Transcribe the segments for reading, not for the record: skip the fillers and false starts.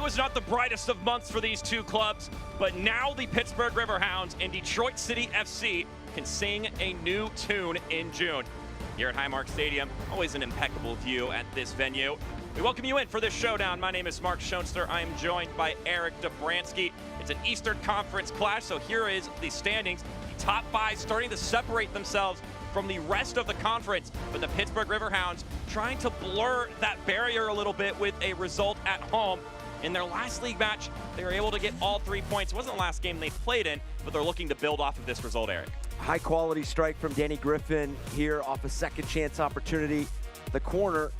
was not the brightest of months for these two clubs, but now the Pittsburgh Riverhounds and Detroit City FC can sing a new tune in June. Here at Highmark Stadium, always an impeccable view at this venue. We welcome you in for this showdown. My name is Mark Schoenster. I am joined by Eric Dobransky. It's an Eastern Conference clash, so here is the standings. The top five starting to separate themselves from the rest of the conference, but the Pittsburgh Riverhounds trying to blur that barrier a little bit with a result at home. In their last league match, they were able to get all 3 points. It wasn't the last game they played in, but they're looking to build off of this result, Eric. High quality strike from Danny Griffin here off a second chance opportunity. The corner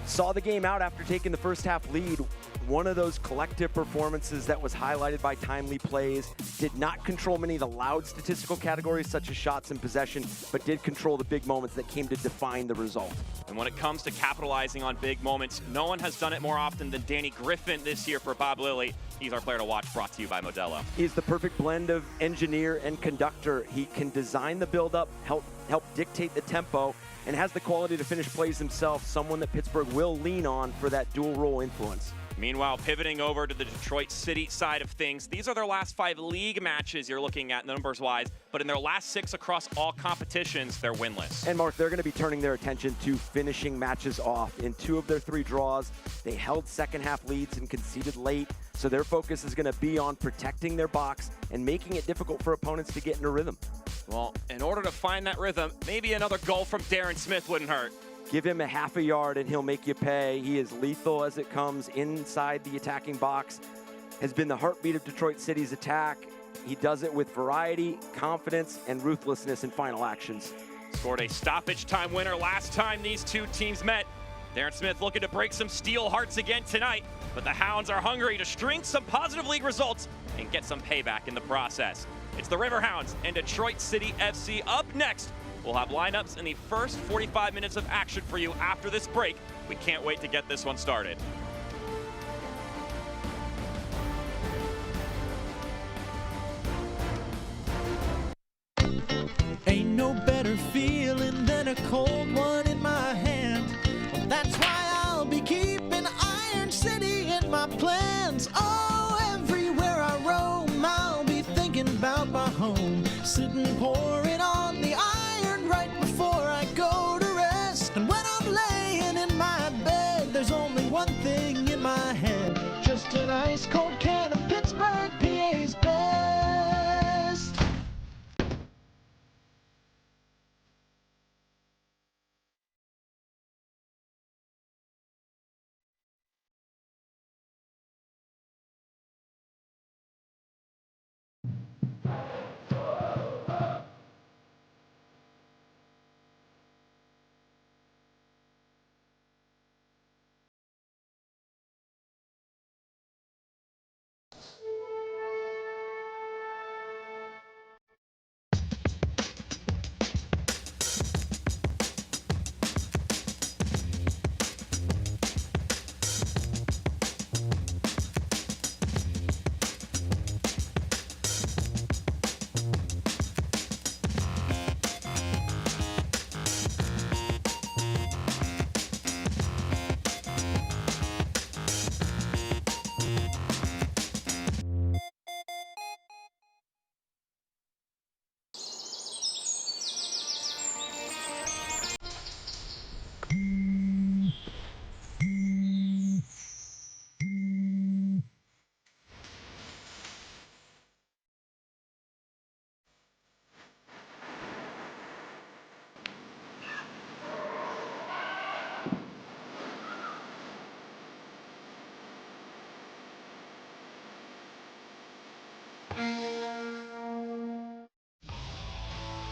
saw the game out after taking the first half lead. One of those collective performances that was highlighted by timely plays, did not control many of the loud statistical categories such as shots and possession, but did control the big moments that came to define the result. And when it comes to capitalizing on big moments, no one has done it more often than Danny Griffin this year for Bob Lilly. He's our player to watch, brought to you by Modelo. He's the perfect blend of engineer and conductor. He can design the build-up, help dictate the tempo, and has the quality to finish plays himself, someone that Pittsburgh will lean on for that dual role influence. Meanwhile, pivoting over to the Detroit City side of things, these are their last 5 league matches you're looking at numbers-wise, but in their last 6 across all competitions, they're winless. And Mark, they're going to be turning their attention to finishing matches off. In 2 of their 3 draws, they held second half leads and conceded late, so their focus is going to be on protecting their box and making it difficult for opponents to get into rhythm. Well, in order to find that rhythm, maybe another goal from Darren Smith wouldn't hurt. Give him a half a yard and he'll make you pay. He is lethal as it comes inside the attacking box. Has been the heartbeat of Detroit City's attack. He does it with variety, confidence, and ruthlessness in final actions. Scored a stoppage time winner last time these two teams met. Darren Smith looking to break some steel hearts again tonight, but the Hounds are hungry to string some positive league results and get some payback in the process. It's the Riverhounds and Detroit City FC up next. We'll have lineups in the first 45 minutes of action for you after this break. We can't wait to get this one started. Ain't no better feeling than a cold one in my hand. Well, that's why I'll be keeping Iron City in my plans. Oh, everywhere I roam, I'll be thinking about my home. Sitting pouring on the iron right before I go to rest. And when I'm laying in my bed, there's only one thing in my head. Just an ice cold can of Pittsburgh PA's best.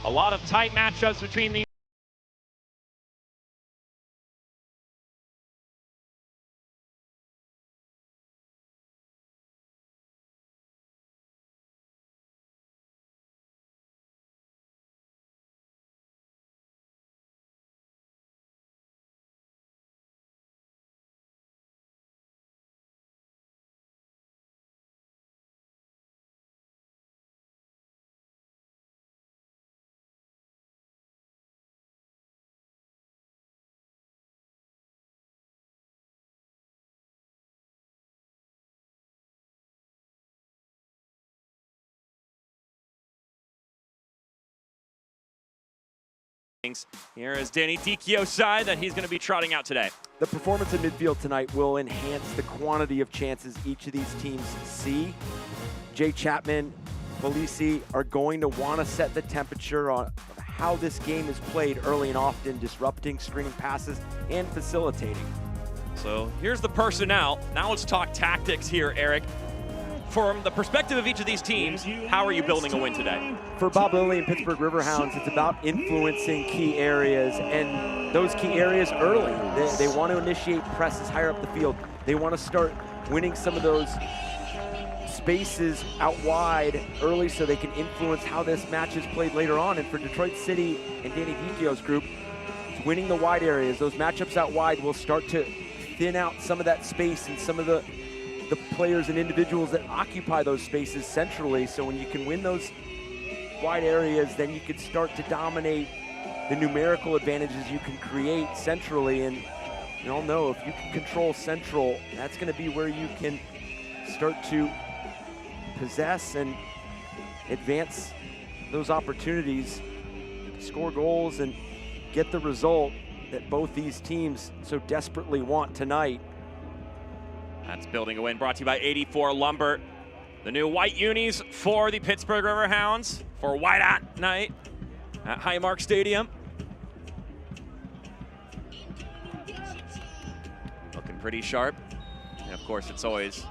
A lot of tight matchups between these Here is Danny Dicchio's side that he's going to be trotting out today. The performance in midfield tonight will enhance the quantity of chances each of these teams see. Jay Chapman, Felici are going to want to set the temperature on how this game is played early and often, disrupting, screening passes, and facilitating. So here's the personnel. Now let's talk tactics here, Eric. From the perspective of each of these teams, how are you building a win today? For Bob Lilly and Pittsburgh Riverhounds, it's about influencing key areas, and those key areas early. They want to initiate presses higher up the field. They want to start winning some of those spaces out wide early so they can influence how this match is played later on. And for Detroit City and Danny Dicchio's group, it's winning the wide areas. Those matchups out wide will start to thin out some of that space and some of the players and individuals that occupy those spaces centrally. So when you can win those wide areas, then you can start to dominate the numerical advantages you can create centrally. And you all know if you can control central, that's going to be where you can start to possess and advance those opportunities, score goals, and get the result that both these teams so desperately want tonight. That's building a win brought to you by 84 Lumber. The new white unis for the Pittsburgh Riverhounds for White Hat Night at Highmark Stadium. Looking pretty sharp. And of course, it's always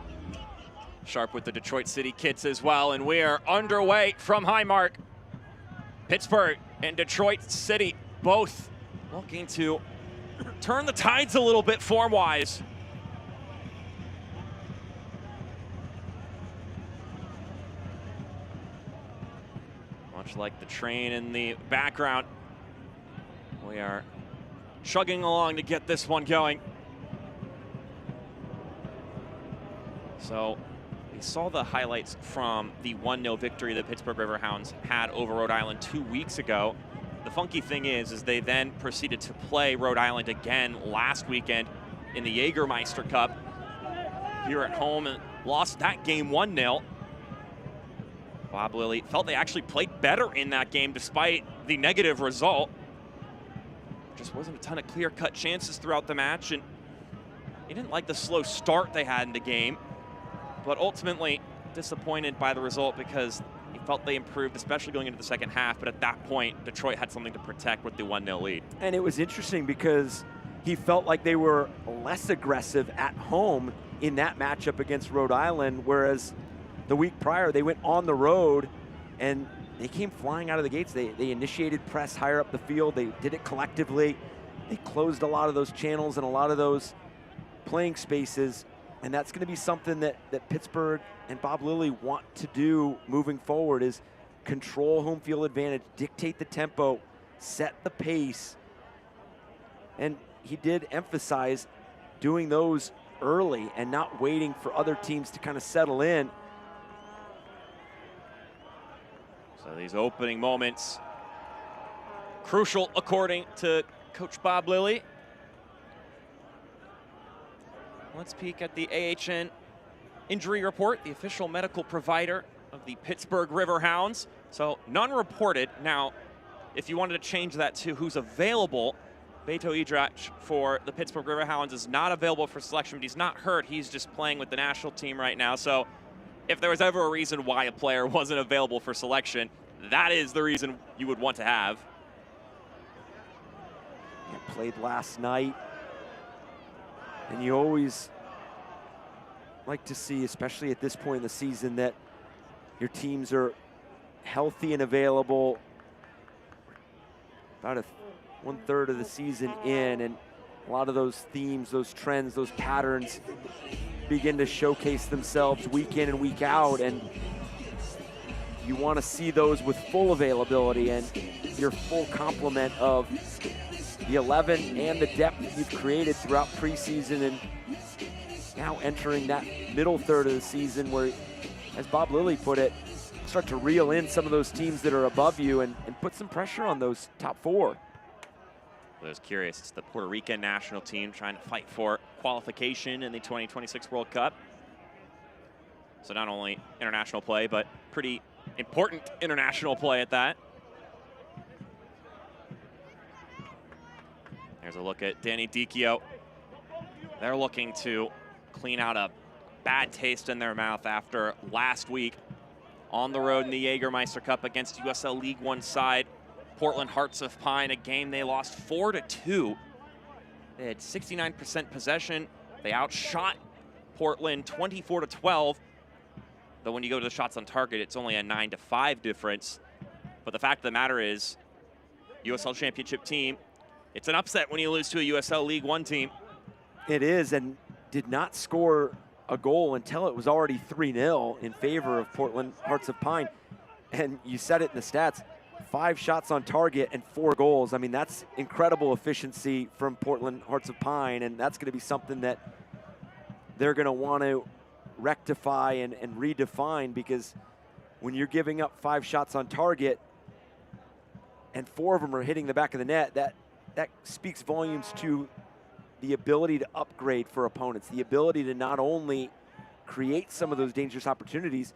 sharp with the Detroit City kits as well. And we are underway from Highmark. Pittsburgh and Detroit City both looking to turn the tides a little bit form-wise. Much like the train in the background, we are chugging along to get this one going. So we saw the highlights from the 1-0 victory the Pittsburgh Riverhounds had over Rhode Island 2 weeks ago. The funky thing is they then proceeded to play Rhode Island again last weekend in the Jägermeister Cup here at home and lost that game 1-0. Bob Lilly felt they actually played better in that game despite the negative result. Just wasn't a ton of clear-cut chances throughout the match, and he didn't like the slow start they had in the game, but ultimately disappointed by the result because he felt they improved, especially going into the second half, but at that point, Detroit had something to protect with the 1-0 lead. And it was interesting because he felt like they were less aggressive at home in that matchup against Rhode Island, whereas the week prior, they went on the road and they came flying out of the gates. They initiated press higher up the field. They did it collectively. They closed a lot of those channels and a lot of those playing spaces. And that's going to be something that Pittsburgh and Bob Lilly want to do moving forward, is control home field advantage, dictate the tempo, set the pace. And he did emphasize doing those early and not waiting for other teams to kind of settle in. So these opening moments, crucial according to Coach Bob Lilly. Let's peek at the AHN injury report, the official medical provider of the Pittsburgh Riverhounds. So none reported. Now, if you wanted to change that to who's available, Beto Idrach for the Pittsburgh Riverhounds is not available for selection, but he's not hurt. He's just playing with the national team right now. So if there was ever a reason why a player wasn't available for selection, that is the reason you would want to have. He played last night. And you always like to see, especially at this point in the season, that your teams are healthy and available about 1/3 of the season in, and a lot of those themes, those trends, those patterns begin to showcase themselves week in and week out, and you want to see those with full availability and your full complement of the 11 and the depth that you've created throughout preseason, and now entering that middle third of the season where, as Bob Lilly put it, start to reel in some of those teams that are above you and put some pressure on those top four. I was curious, it's the Puerto Rican national team trying to fight for qualification in the 2026 World Cup. So not only international play, but pretty important international play at that. There's a look at Danny Dicchio. They're looking to clean out a bad taste in their mouth after last week on the road in the Jägermeister Cup against USL League One side, Portland Hearts of Pine, a game they lost 4-2. They had 69% possession. They outshot Portland 24-12. Though when you go to the shots on target, it's only a 9-5 difference. But the fact of the matter is, USL Championship team, it's an upset when you lose to a USL League One team. It is, and did not score a goal until it was already 3-0 in favor of Portland Hearts of Pine. And you said it in the stats, 5 shots on target and 4 goals. I mean, that's incredible efficiency from Portland Hearts of Pine, and that's going to be something that they're going to want to rectify and redefine, because when you're giving up 5 shots on target and 4 of them are hitting the back of the net, that speaks volumes to the ability to upgrade for opponents, the ability to not only create some of those dangerous opportunities,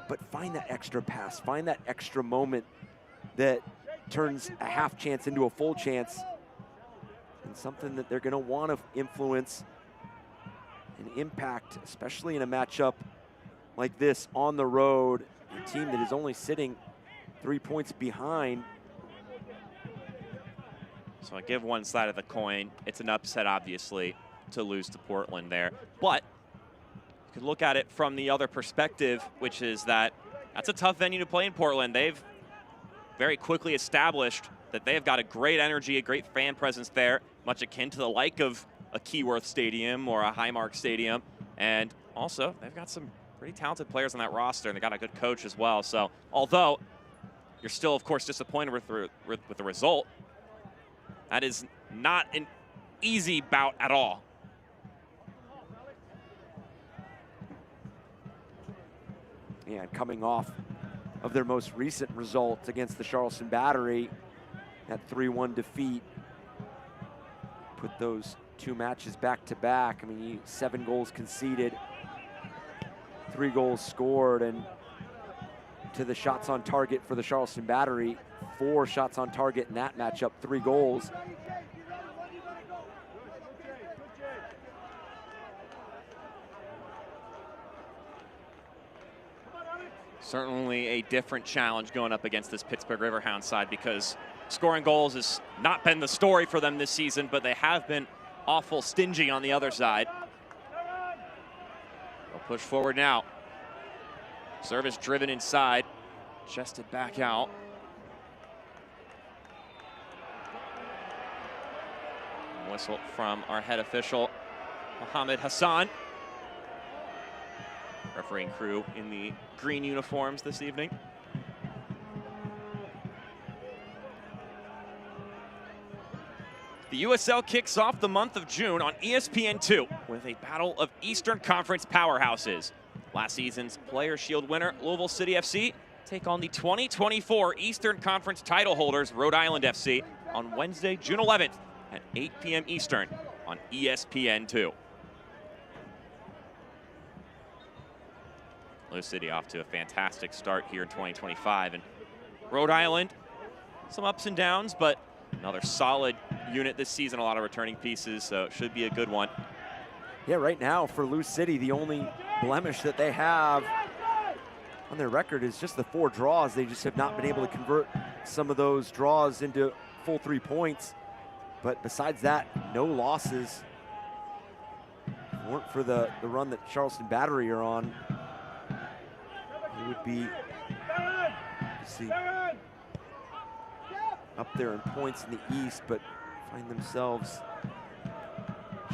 but find that extra pass, find that extra moment that turns a half chance into a full chance, and something that they're going to want to influence and impact, especially in a matchup like this on the road, a team that is only sitting 3 points behind. So I give one side of the coin. It's an upset, obviously, to lose to Portland there. But you could look at it from the other perspective, which is that that's a tough venue to play in Portland. They've very quickly established that they've got a great energy, a great fan presence there, much akin to the like of a Keyworth Stadium or a Highmark Stadium. And also, they've got some pretty talented players on that roster, and they got a good coach as well. So although you're still, of course, disappointed with the result, that is not an easy bout at all. And coming off of their most recent result against the Charleston Battery, that 3-1 defeat, put those 2 matches back to back. I mean, 7 goals conceded, 3 goals scored, and to the shots on target for the Charleston Battery, 4 shots on target in that matchup, 3 goals. Certainly a different challenge going up against this Pittsburgh Riverhounds side, because scoring goals has not been the story for them this season, but they have been awful stingy on the other side. They'll push forward now. Service driven inside, chested back out. Whistle from our head official, Mohammed Hassan. Refereeing crew in the green uniforms this evening. The USL kicks off the month of June on ESPN2 with a battle of Eastern Conference powerhouses. Last season's Player Shield winner, Louisville City FC, take on the 2024 Eastern Conference title holders, Rhode Island FC, on Wednesday, June 11th at 8 p.m. Eastern on ESPN2. Lou City off to a fantastic start here in 2025. And Rhode Island, some ups and downs, but another solid unit this season, a lot of returning pieces, so it should be a good one. Yeah, right now for Lou City, the only blemish that they have on their record is just the 4 draws. They just have not been able to convert some of those draws into full 3 points. But besides that, no losses. If it weren't for the run that Charleston Battery are on, it would be, see, up there in points in the East, but find themselves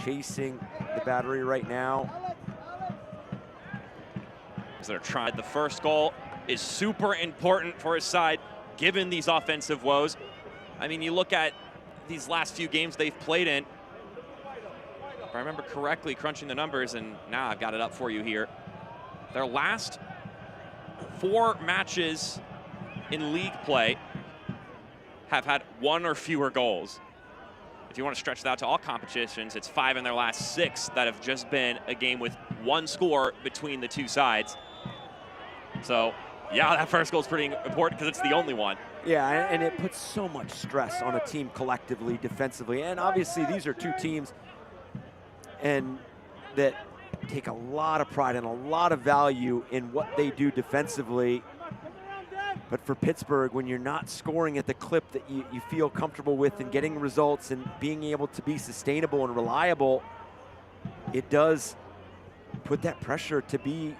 chasing the Battery right now. As they're trying, the first goal is super important for his side, given these offensive woes. I mean, you look at these last few games they've played in. If I remember correctly, crunching the numbers, and now I've got it up for you here. Their last 4 matches in league play have had 1 or fewer goals. If you want to stretch that out to all competitions, it's 5 in their last 6 that have just been a game with 1 score between the 2 sides. So Yeah, that first goal is pretty important because it's the only one. Yeah, and it puts so much stress on a team collectively, defensively. And obviously these are two teams and that take a lot of pride and a lot of value in what they do defensively. But for Pittsburgh, when you're not scoring at the clip that you feel comfortable with and getting results and being able to be sustainable and reliable, it does put that pressure to be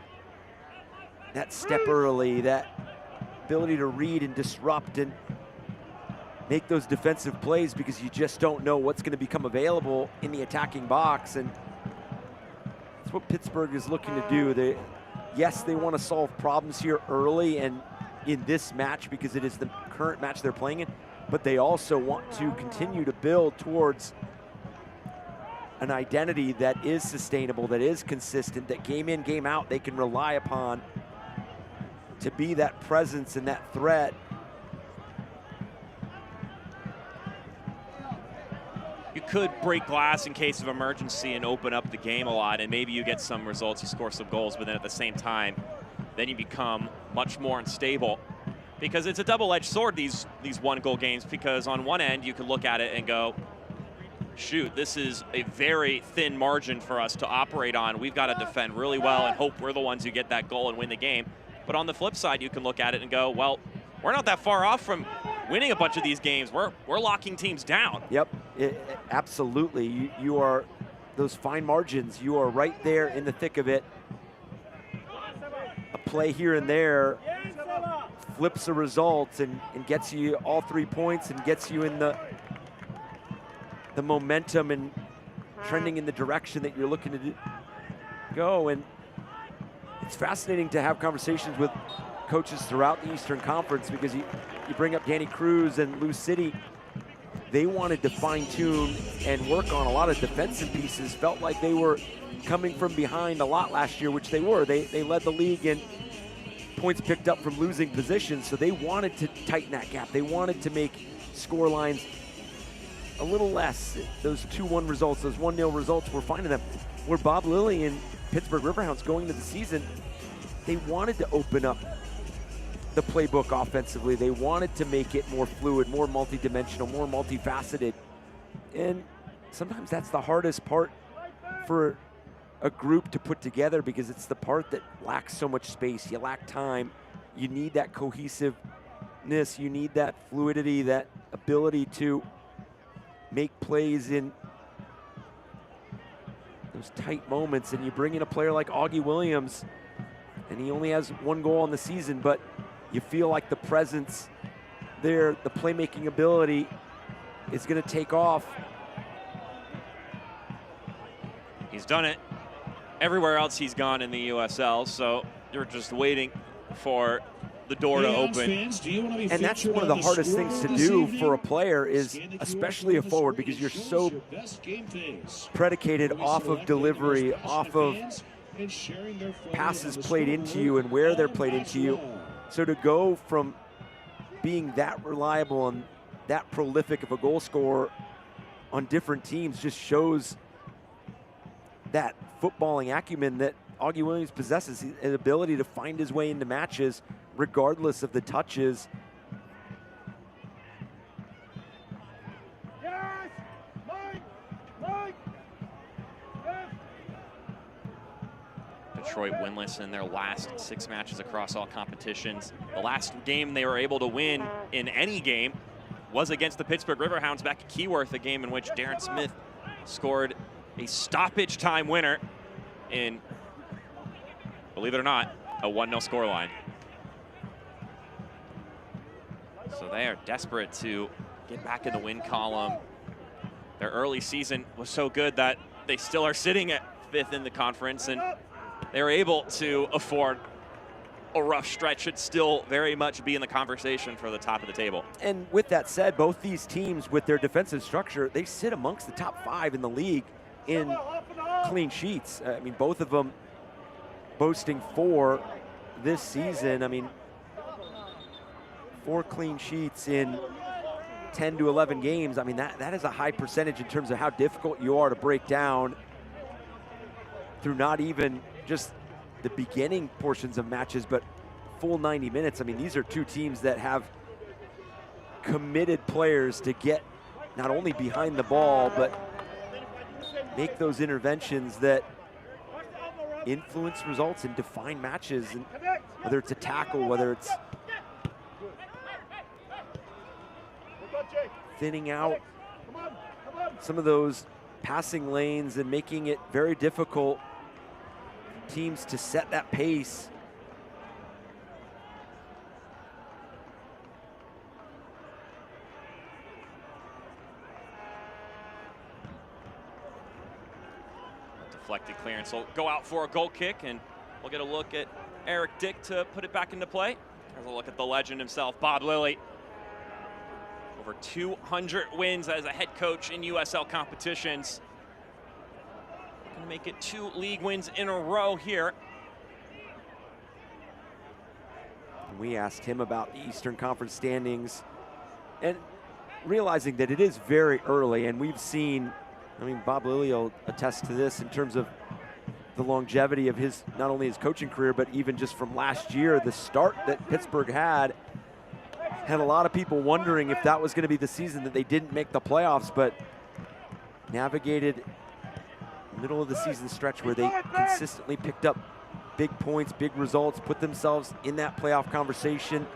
that step early, that ability to read and disrupt and make those defensive plays, because you just don't know what's going to become available in the attacking box. And that's what Pittsburgh is looking to do. Yes, they want to solve problems here early and in this match because it is the current match they're playing in, but they also want to continue to build towards an identity that is sustainable, that is consistent, that game in, game out they can rely upon to be that presence and that threat. You could break glass in case of emergency and open up the game a lot, and maybe you get some results, you score some goals, but then at the same time, then you become much more unstable. Because it's a double-edged sword, these one-goal games, because on one end, you can look at it and go, shoot, this is a very thin margin for us to operate on. We've got to defend really well and hope we're the ones who get that goal and win the game. But on the flip side, you can look at it and go, well, we're not that far off from winning a bunch of these games. We're locking teams down. Yep, absolutely. You are those fine margins. You are right there in the thick of it. A play here and there flips a result and gets you all 3 points and gets you in the momentum and trending in the direction that you're looking to go. And it's fascinating to have conversations with coaches throughout the Eastern Conference, because you bring up Danny Cruz and Lou City. They wanted to fine-tune and work on a lot of defensive pieces. Felt like they were coming from behind a lot last year, which they were. They led the league in points picked up from losing positions, so they wanted to tighten that gap. They wanted to make score lines a little less. Those 2-1 results, those 1-0 results, we're finding them. Where Bob Lilly and Pittsburgh Riverhounds going into the season, they wanted to open up the playbook offensively. They wanted to make it more fluid, more multidimensional, more multifaceted. And sometimes that's the hardest part for a group to put together, because it's the part that lacks so much space. You lack time. You need that cohesiveness. You need that fluidity, that ability to make plays in those tight moments. And you bring in a player like Augie Williams, and he only has 1 goal on the season, but you feel like the presence there, the playmaking ability is going to take off. He's done it everywhere else he's gone in the USL, so you're just waiting for the door to open. And that's one of the hardest things to do for a player, is especially a forward, because you're so predicated off of delivery, off of passes played into you and where they're played into you. So to go from being that reliable and that prolific of a goal scorer on different teams just shows that footballing acumen that Augie Williams possesses, an ability to find his way into matches regardless of the touches. Detroit winless in their last 6 matches across all competitions. The last game they were able to win in any game was against the Pittsburgh Riverhounds back at Keyworth, a game in which Darren Smith scored a stoppage time winner in, believe it or not, a 1-0 scoreline. So they are desperate to get back in the win column. Their early season was so good that they still are sitting at 5th in the conference, and they're able to afford a rough stretch and still very much be in the conversation for the top of the table. And with that said, both these teams, with their defensive structure, they sit amongst the top 5 in the league in clean sheets. I mean, both of them boasting 4 this season. I mean, 4 clean sheets in 10 to 11 games. I mean, that is a high percentage in terms of how difficult you are to break down through not even just the beginning portions of matches, but full 90 minutes. I mean, these are two teams that have committed players to get not only behind the ball, but make those interventions that influence results and define matches, and whether it's a tackle, whether it's thinning out some of those passing lanes and making it very difficult for teams to set that pace. Deflected clearance will go out for a goal kick, and we'll get a look at Eric Dick to put it back into play. Here's a look at the legend himself, Bob Lilly. Over 200 wins as a head coach in USL competitions. Gonna make it 2 league wins in a row here. We asked him about the Eastern Conference standings, and realizing that it is very early, and we've seen, I mean, Bob Lilly will attest to this in terms of the longevity of his, not only his coaching career, but even just from last year, the start that Pittsburgh had a lot of people wondering if that was going to be the season that they didn't make the playoffs, but navigated middle of the season stretch where they consistently picked up big points, big results, put themselves in that playoff conversation,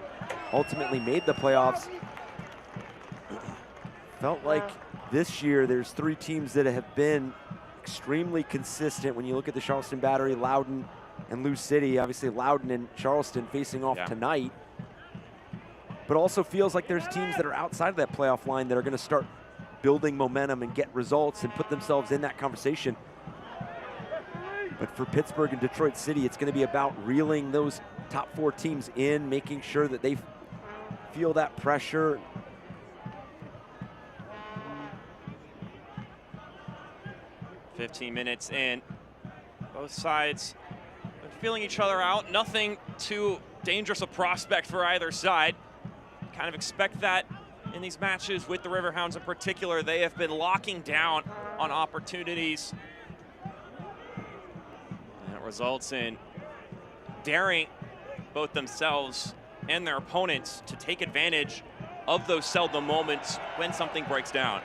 ultimately made the playoffs. Felt like this year there's 3 teams that have been extremely consistent when you look at the Charleston Battery, Loudoun, and Lou City. Obviously Loudoun and Charleston facing off tonight. But also feels like there's teams that are outside of that playoff line that are going to start building momentum and get results and put themselves in that conversation. But for Pittsburgh and Detroit City, it's going to be about reeling those top 4 teams in, making sure that they feel that pressure. "15 minutes in, both sides are feeling each other out. Nothing too dangerous a prospect for either side. Kind of expect that in these matches with the Riverhounds in particular. They have been locking down on opportunities. And it results in daring both themselves and their opponents to take advantage of those seldom moments when something breaks down.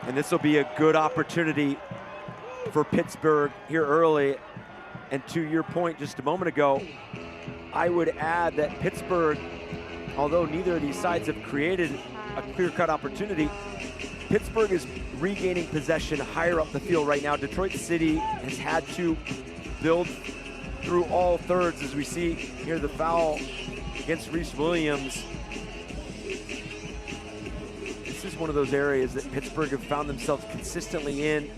And this will be a good opportunity for Pittsburgh here early. And to your point just a moment ago, I would add that Pittsburgh, although neither of these sides have created a clear-cut opportunity, Pittsburgh is regaining possession higher up the field right now. Detroit City has had to build through all thirds, as we see here the foul against Reese Williams. This is one of those areas that Pittsburgh have found themselves consistently in.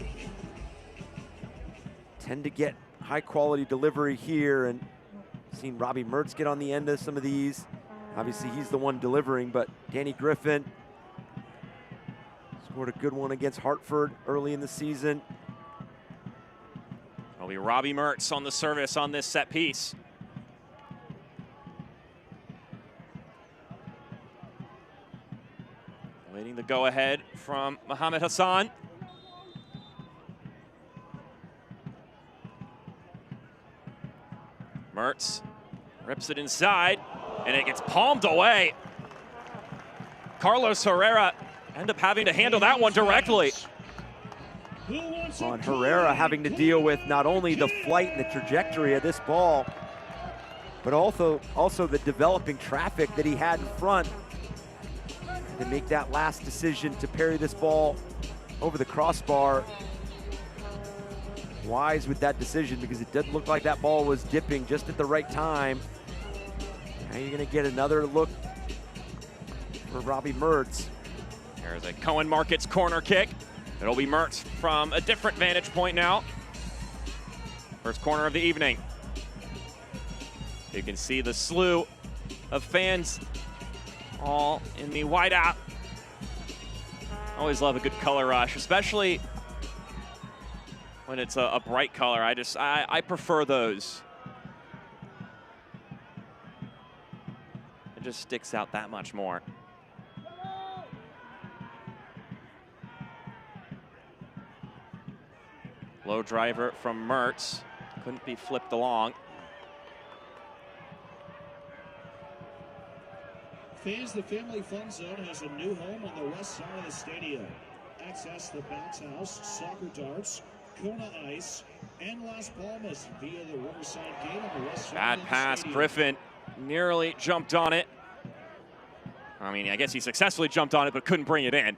Tend to get high-quality delivery here, and seen Robbie Mertz get on the end of some of these. Obviously, he's the one delivering, but Danny Griffin scored a good one against Hartford early in the season. It'll be Robbie Mertz on the service on this set piece. Waiting the go-ahead from Mohamed Hassan. Mertz rips it inside, and it gets palmed away. Carlos Herrera ended up having to handle that one directly. On Herrera having to deal with not only the flight and the trajectory of this ball, but also the developing traffic that he had in front to make that last decision to parry this ball over the crossbar. Wise with that decision, because it didn't look like that ball was dipping just at the right time. Now you're gonna get another look for Robbie Mertz. There's a Cohen Markets corner kick. It'll be Mertz from a different vantage point now. First corner of the evening. You can see the slew of fans all in the whiteout. Always love a good color rush, especially when it's a bright color. I prefer those. It just sticks out that much more. Low driver from Mertz. Couldn't be flipped along. Fans, the Family Fun Zone has a new home on the west side of the stadium. Access the bounce house, soccer darts, Kona Ice, and Las Palmas via the Riverside Gate on the west side Bad of the pass, stadium. Griffin nearly jumped on it. I mean, I guess he successfully jumped on it, but couldn't bring it in.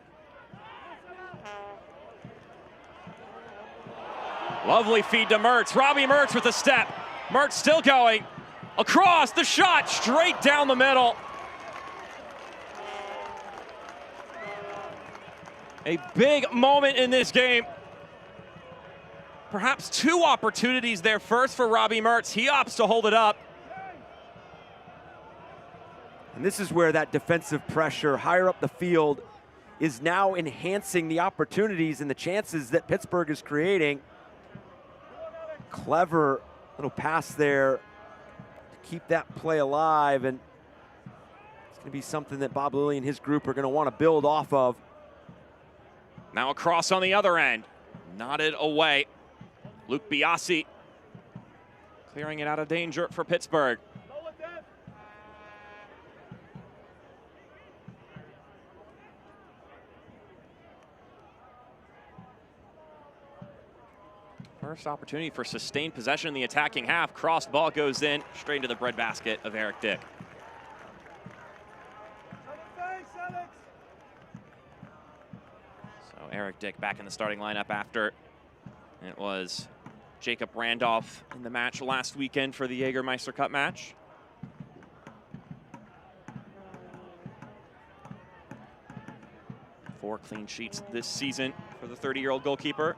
Lovely feed to Mertz. Robbie Mertz with a step. Mertz still going. Across, the shot, straight down the middle. A big moment in this game. Perhaps two opportunities there. First for Robbie Mertz. He opts to hold it up. And this is where that defensive pressure higher up the field is now enhancing the opportunities and the chances that Pittsburgh is creating. Clever little pass there to keep that play alive, and it's going to be something that Bob Lilly and his group are going to want to build off of. Now across on the other end. Nodded away. Luke Biasi clearing it out of danger for Pittsburgh. First opportunity for sustained possession in the attacking half. Crossed ball goes in, straight into the breadbasket of Eric Dick. So Eric Dick back in the starting lineup after it was Jacob Randolph in the match last weekend for the Jägermeister Cup match. Four clean sheets this season for the 30-year-old goalkeeper.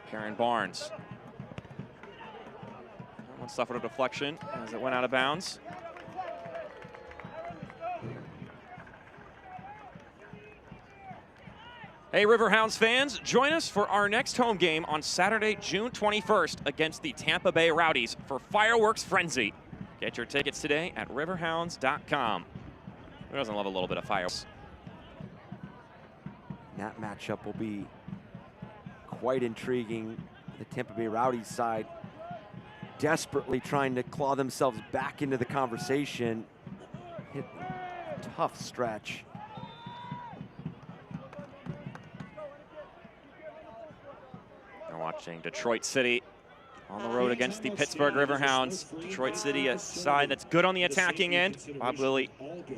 Karen Barnes. That one suffered a deflection as it went out of bounds. Hey, Riverhounds fans, join us for our next home game on Saturday, June 21st against the Tampa Bay Rowdies for Fireworks Frenzy. Get your tickets today at riverhounds.com. Who doesn't love a little bit of fireworks? That matchup will be quite intriguing. The Tampa Bay Rowdies side desperately trying to claw themselves back into the conversation. Hit a tough stretch. We're watching Detroit City on the road against the Pittsburgh Riverhounds. Detroit City, a side that's good on the attacking end. Bob Lilly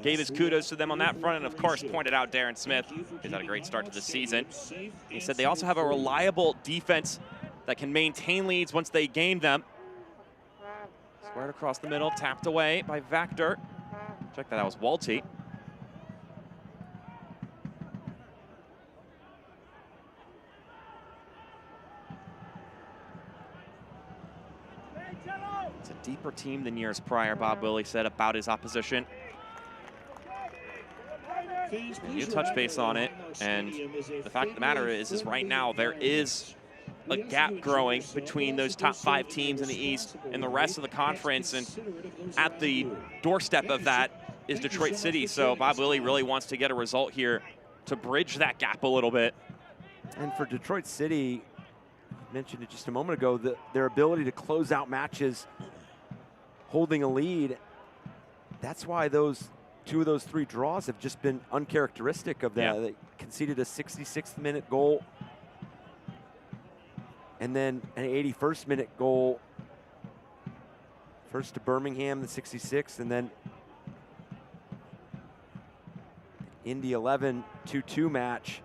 gave his kudos to them on that front, and of course pointed out Darren Smith, who's had a great start to the season. He said they also have a reliable defense that can maintain leads once they gain them. Squared across the middle, tapped away by Vactor. Check that out, was Walty. It's a deeper team than years prior, Bob Lilly said about his opposition. You touch base on it, and the fact of the matter is right now there is a gap growing between those top 5 teams in the East and the rest of the conference, and at the doorstep of that is Detroit City. So Bob Lilly really wants to get a result here to bridge that gap a little bit. And for Detroit City, I mentioned it just a moment ago, their ability to close out matches holding a lead, that's why two of those 3 draws have just been uncharacteristic of that. Yeah. They conceded a 66th minute goal and then an 81st minute goal. First to Birmingham, the 66th, and then Indy 11 2-2 match.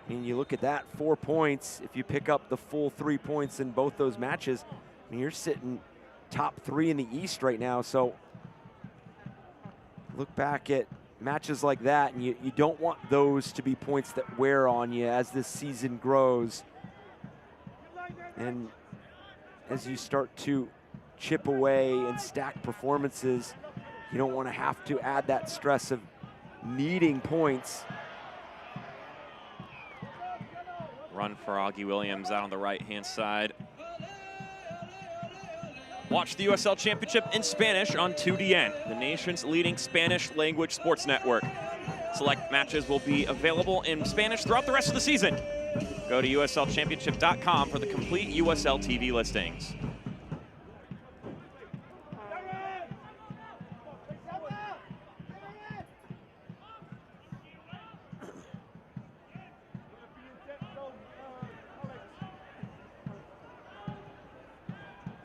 And you look at that, 4 points. If you pick up the full 3 points in both those matches, I mean, you're sitting top 3 in the East right now. So look back at matches like that, and you don't want those to be points that wear on you as this season grows. And as you start to chip away and stack performances, you don't want to have to add that stress of needing points. Run for Augie Williams out on the right-hand side. Watch the USL Championship in Spanish on 2DN, the nation's leading Spanish language sports network. Select matches will be available in Spanish throughout the rest of the season. Go to USLChampionship.com for the complete USL TV listings.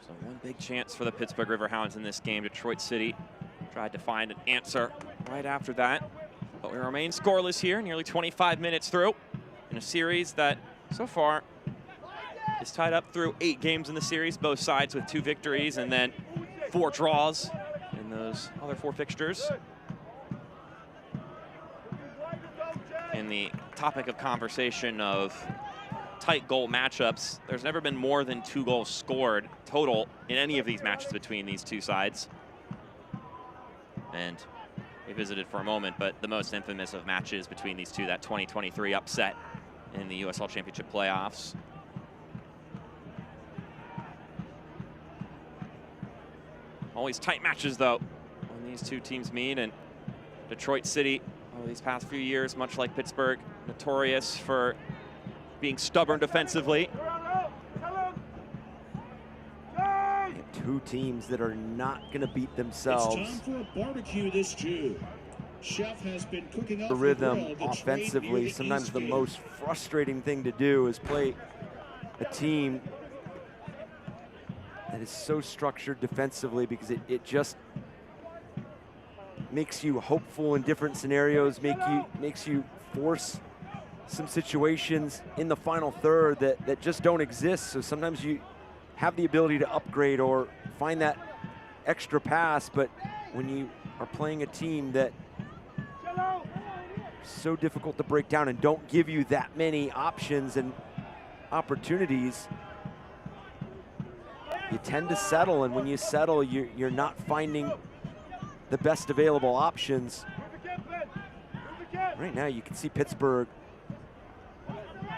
So one big chance for the Pittsburgh Riverhounds in this game. Detroit City tried to find an answer right after that. But we remain scoreless here, nearly 25 minutes through, in a series that so far is tied up through 8 games in the series, both sides with 2 victories and then 4 draws in those other 4 fixtures. In the topic of conversation of tight goal matchups, there's never been more than 2 goals scored total in any of these matches between these 2 sides. And we visited for a moment, but the most infamous of matches between these 2, that 2023 upset in the USL Championship playoffs. Always tight matches, though, when these 2 teams meet. And Detroit City, over these past few years, much like Pittsburgh, notorious for being stubborn defensively. 2 teams that are not going to beat themselves. It's time for a barbecue this June. Chef has been cooking up The rhythm offensively. Sometimes the most frustrating thing to do is play a team that is so structured defensively, because it just makes you hopeful in different scenarios, makes you force some situations in the final third that just don't exist. So sometimes you have the ability to upgrade or find that extra pass, but when you are playing a team that is so difficult to break down and don't give you that many options and opportunities, you tend to settle, and when you settle, you're not finding the best available options. Right now you can see Pittsburgh,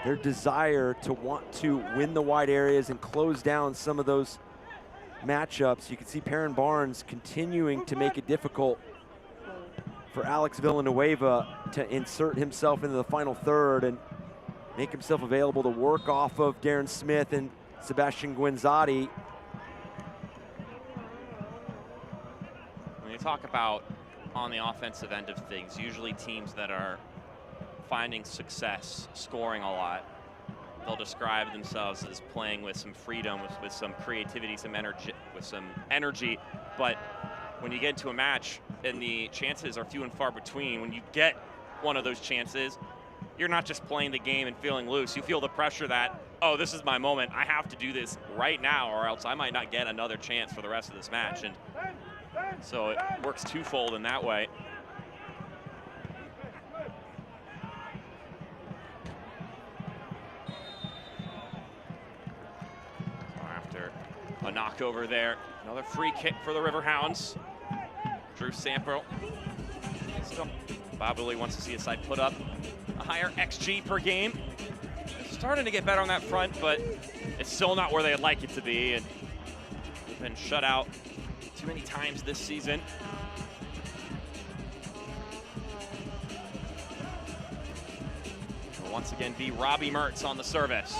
their desire to want to win the wide areas and close down some of those matchups. You can see Perrin Barnes continuing to make it difficult for Alex Villanueva to insert himself into the final third and make himself available to work off of Darren Smith and Sebastian Guinzotti. When you talk about on the offensive end of things, usually teams that are finding success, scoring a lot, they'll describe themselves as playing with some freedom, with some creativity, some energy. But when you get into a match and the chances are few and far between, when you get one of those chances, you're not just playing the game and feeling loose. You feel the pressure that, oh, this is my moment. I have to do this right now, or else I might not get another chance for the rest of this match. And so it works twofold in that way. A knockover there. Another free kick for the Riverhounds. Drew Sampo still probably wants to see his side put up a higher XG per game. They're starting to get better on that front, but it's still not where they'd like it to be. And they've been shut out too many times this season. Will once again be Robbie Mertz on the service.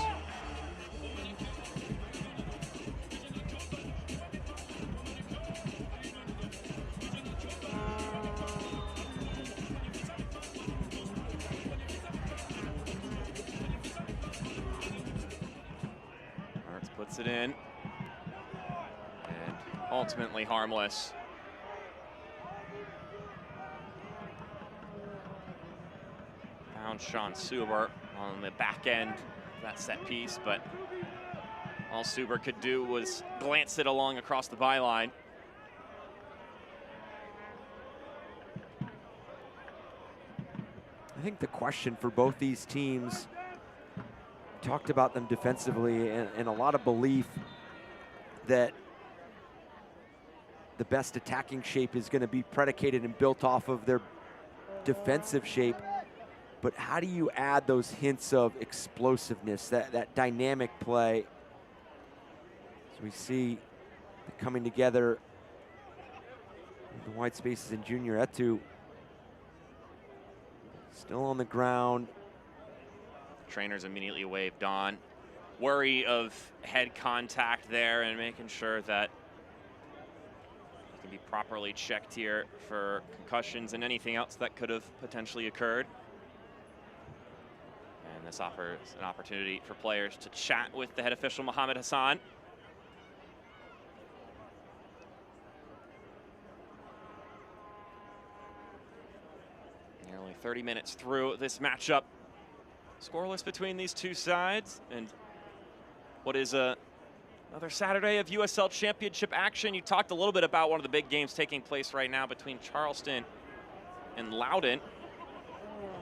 It in, and ultimately harmless. Found Sean Suber on the back end of that set piece, but all Suber could do was glance it along across the byline. I think the question for both these teams, talked about them defensively, and a lot of belief that the best attacking shape is going to be predicated and built off of their defensive shape. But how do you add those hints of explosiveness, that dynamic play? So we see the coming together, the wide spaces in Junior Etu. Still on the ground, Trainers immediately waved on. Worry of head contact there and making sure that he can be properly checked here for concussions and anything else that could have potentially occurred. And this offers an opportunity for players to chat with the head official, Mohammed Hassan. Nearly 30 minutes through this matchup. Scoreless between these two sides, and what is another Saturday of USL Championship action. You talked a little bit about one of the big games taking place right now between Charleston and Loudoun.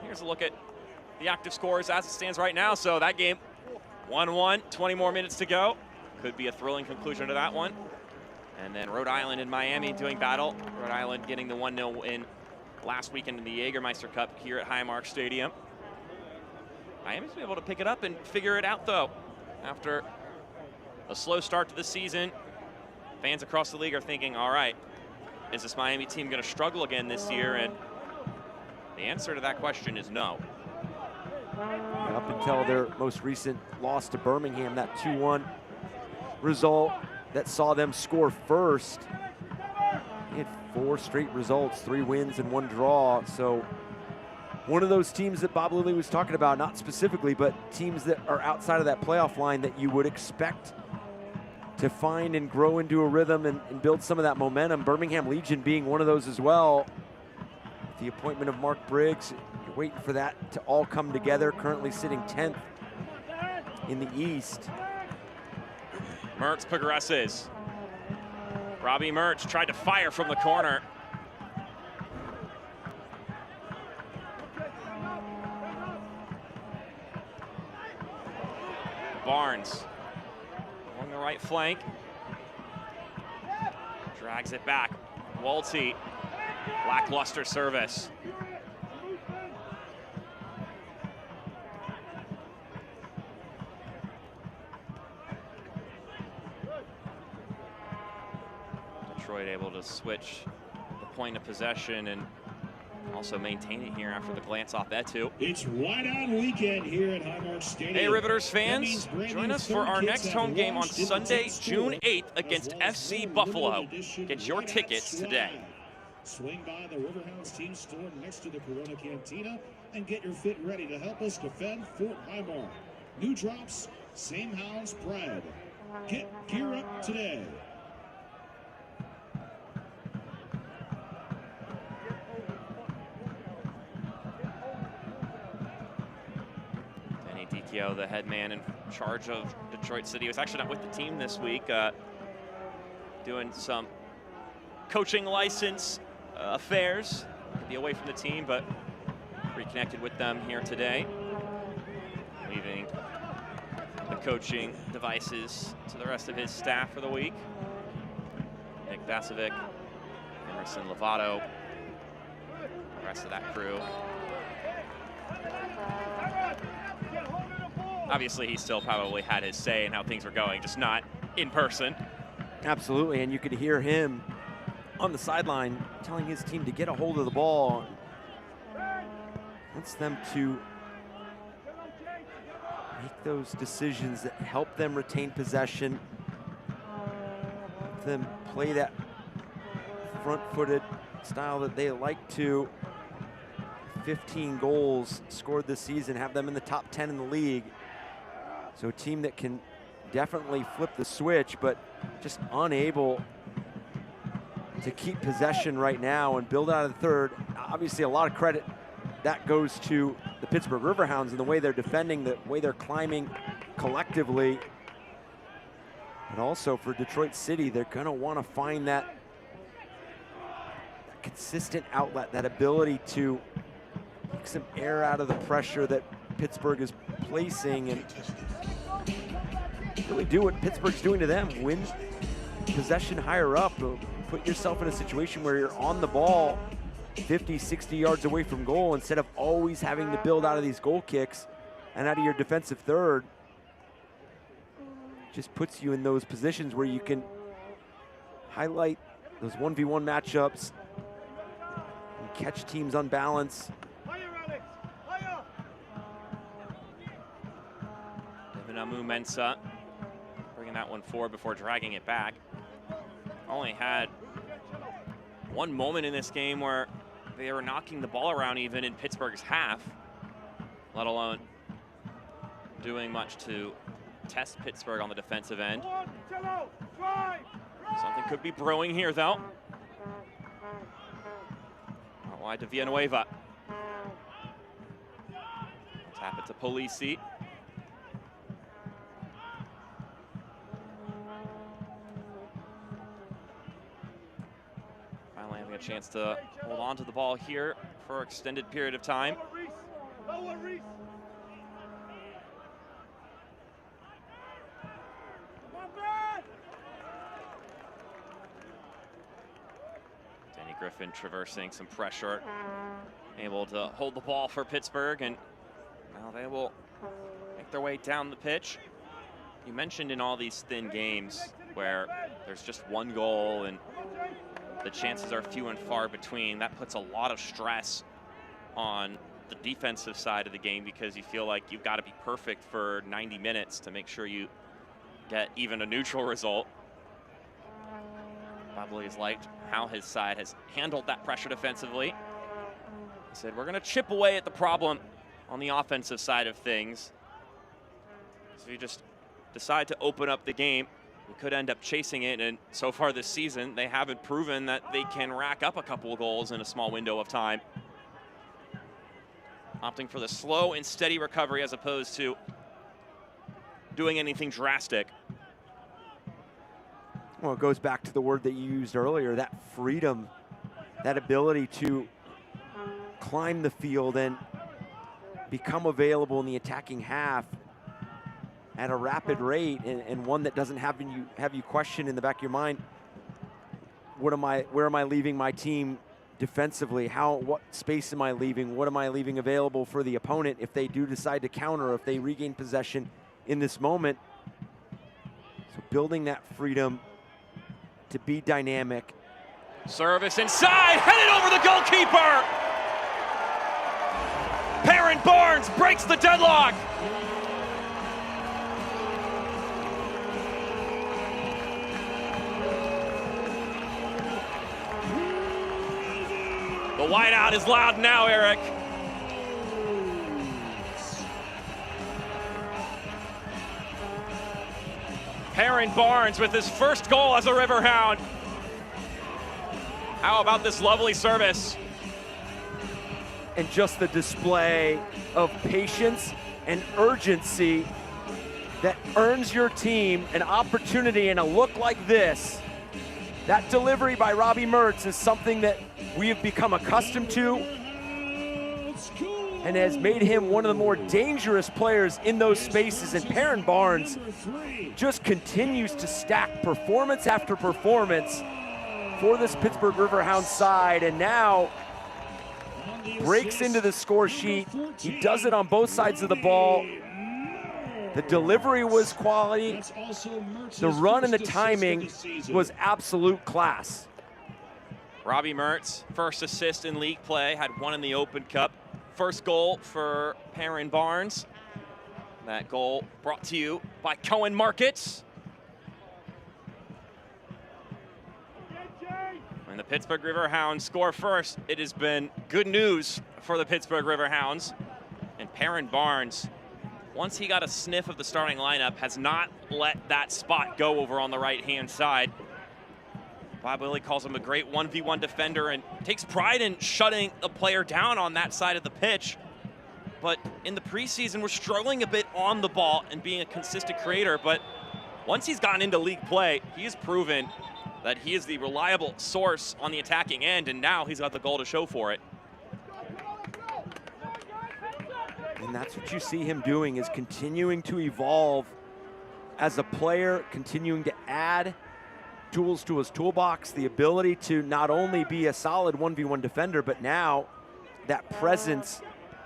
Here's a look at the active scores as it stands right now. So that game, 1-1, 20 more minutes to go. Could be a thrilling conclusion to that one. And then Rhode Island and Miami doing battle. Rhode Island getting the 1-0 win last weekend in the Jägermeister Cup here at Highmark Stadium. Miami's been able to pick it up and figure it out, though. After a slow start to the season, fans across the league are thinking, all right, is this Miami team going to struggle again this year? And the answer to that question is no. Up until their most recent loss to Birmingham, that 2-1 result that saw them score first. They had 4 straight results, 3 wins and 1 draw. So one of those teams that Bob Lilly was talking about, not specifically, but teams that are outside of that playoff line that you would expect to find and grow into a rhythm and build some of that momentum. Birmingham Legion being one of those as well. With the appointment of Mark Briggs, you're waiting for that to all come together. Currently sitting 10th in the East. Mertz progresses. Robbie Mertz tried to fire from the corner. Barnes along the right flank. Drags it back. Walty, lackluster service. Detroit able to switch the point of possession and also maintain it here after the glance off Etu. It's Whiteout weekend here at Highmark Stadium. Hey, Riveters fans, join us for our next home game on Sunday, June 8th against FC Buffalo. Get your tickets today. Swing by the Riverhounds team store next to the Corona Cantina and get your fit ready to help us defend Fort Highmark. New drops, same hounds, pride. Gear up today. The head man in charge of Detroit City, was actually not with the team this week, doing some coaching license affairs. Could be away from the team, but reconnected with them here today, leaving the coaching devices to the rest of his staff for the week. Nick Basovic, Emerson Lovato, the rest of that crew. Obviously, he still probably had his say in how things were going, just not in person. Absolutely, and you could hear him on the sideline telling his team to get a hold of the ball. Wants them to make those decisions that help them retain possession, help them play that front-footed style that they like to. 15 goals scored this season, have them in the top 10 in the league. So a team that can definitely flip the switch, but just unable to keep possession right now and build out of the third. Obviously, a lot of credit that goes to the Pittsburgh Riverhounds and the way they're defending, the way they're climbing collectively. But also for Detroit City, they're gonna wanna find that consistent outlet, that ability to take some air out of the pressure that Pittsburgh is placing and really do what Pittsburgh's doing to them, win possession higher up. Put yourself in a situation where you're on the ball 50, 60 yards away from goal instead of always having to build out of these goal kicks and out of your defensive third. Just puts you in those positions where you can highlight those 1v1 matchups and catch teams unbalanced. Namu Mensah bringing that one forward before dragging it back. Only had one moment in this game where they were knocking the ball around even in Pittsburgh's half, let alone doing much to test Pittsburgh on the defensive end. Something could be brewing here, though. Out wide to Villanueva. Tap it to Polisi. Finally having a chance to hold on to the ball here for an extended period of time. Danny Griffin traversing some pressure, able to hold the ball for Pittsburgh, and now they will make their way down the pitch. You mentioned in all these thin games where there's just one goal and the chances are few and far between, that puts a lot of stress on the defensive side of the game because you feel like you've got to be perfect for 90 minutes to make sure you get even a neutral result. Probably has liked how his side has handled that pressure defensively. He said, we're going to chip away at the problem on the offensive side of things. So you just decide to open up the game. We could end up chasing it, and so far this season, they haven't proven that they can rack up a couple of goals in a small window of time. Opting for the slow and steady recovery as opposed to doing anything drastic. Well, it goes back to the word that you used earlier, that freedom, that ability to climb the field and become available in the attacking half at a rapid rate, and one that doesn't have you question in the back of your mind, where am I leaving my team defensively? What space am I leaving? What am I leaving available for the opponent if they do decide to counter, if they regain possession in this moment? So building that freedom to be dynamic. Service inside, headed over the goalkeeper! Perrin Barnes breaks the deadlock! The wideout is loud now, Eric. Perrin Barnes with his first goal as a Riverhound. How about this lovely service? And just the display of patience and urgency that earns your team an opportunity in a look like this. That delivery by Robbie Mertz is something that we have become accustomed to and has made him one of the more dangerous players in those spaces. And Perrin Barnes just continues to stack performance after performance for this Pittsburgh Riverhounds side, and now breaks into the score sheet. He does it on both sides of the ball. The delivery was quality. The run and the timing was absolute class. Robbie Mertz, first assist in league play, had one in the Open Cup. First goal for Perrin Barnes. That goal brought to you by Cohen Markets. When the Pittsburgh Riverhounds score first, it has been good news for the Pittsburgh Riverhounds. And Perrin Barnes, once he got a sniff of the starting lineup, has not let that spot go over on the right-hand side. Bob Willie calls him a great 1v1 defender and takes pride in shutting a player down on that side of the pitch. But in the preseason, we're struggling a bit on the ball and being a consistent creator. But once he's gotten into league play, he has proven that he is the reliable source on the attacking end, and now he's got the goal to show for it. And that's what you see him doing, is continuing to evolve as a player, continuing to add tools to his toolbox, the ability to not only be a solid 1v1 defender, but now that presence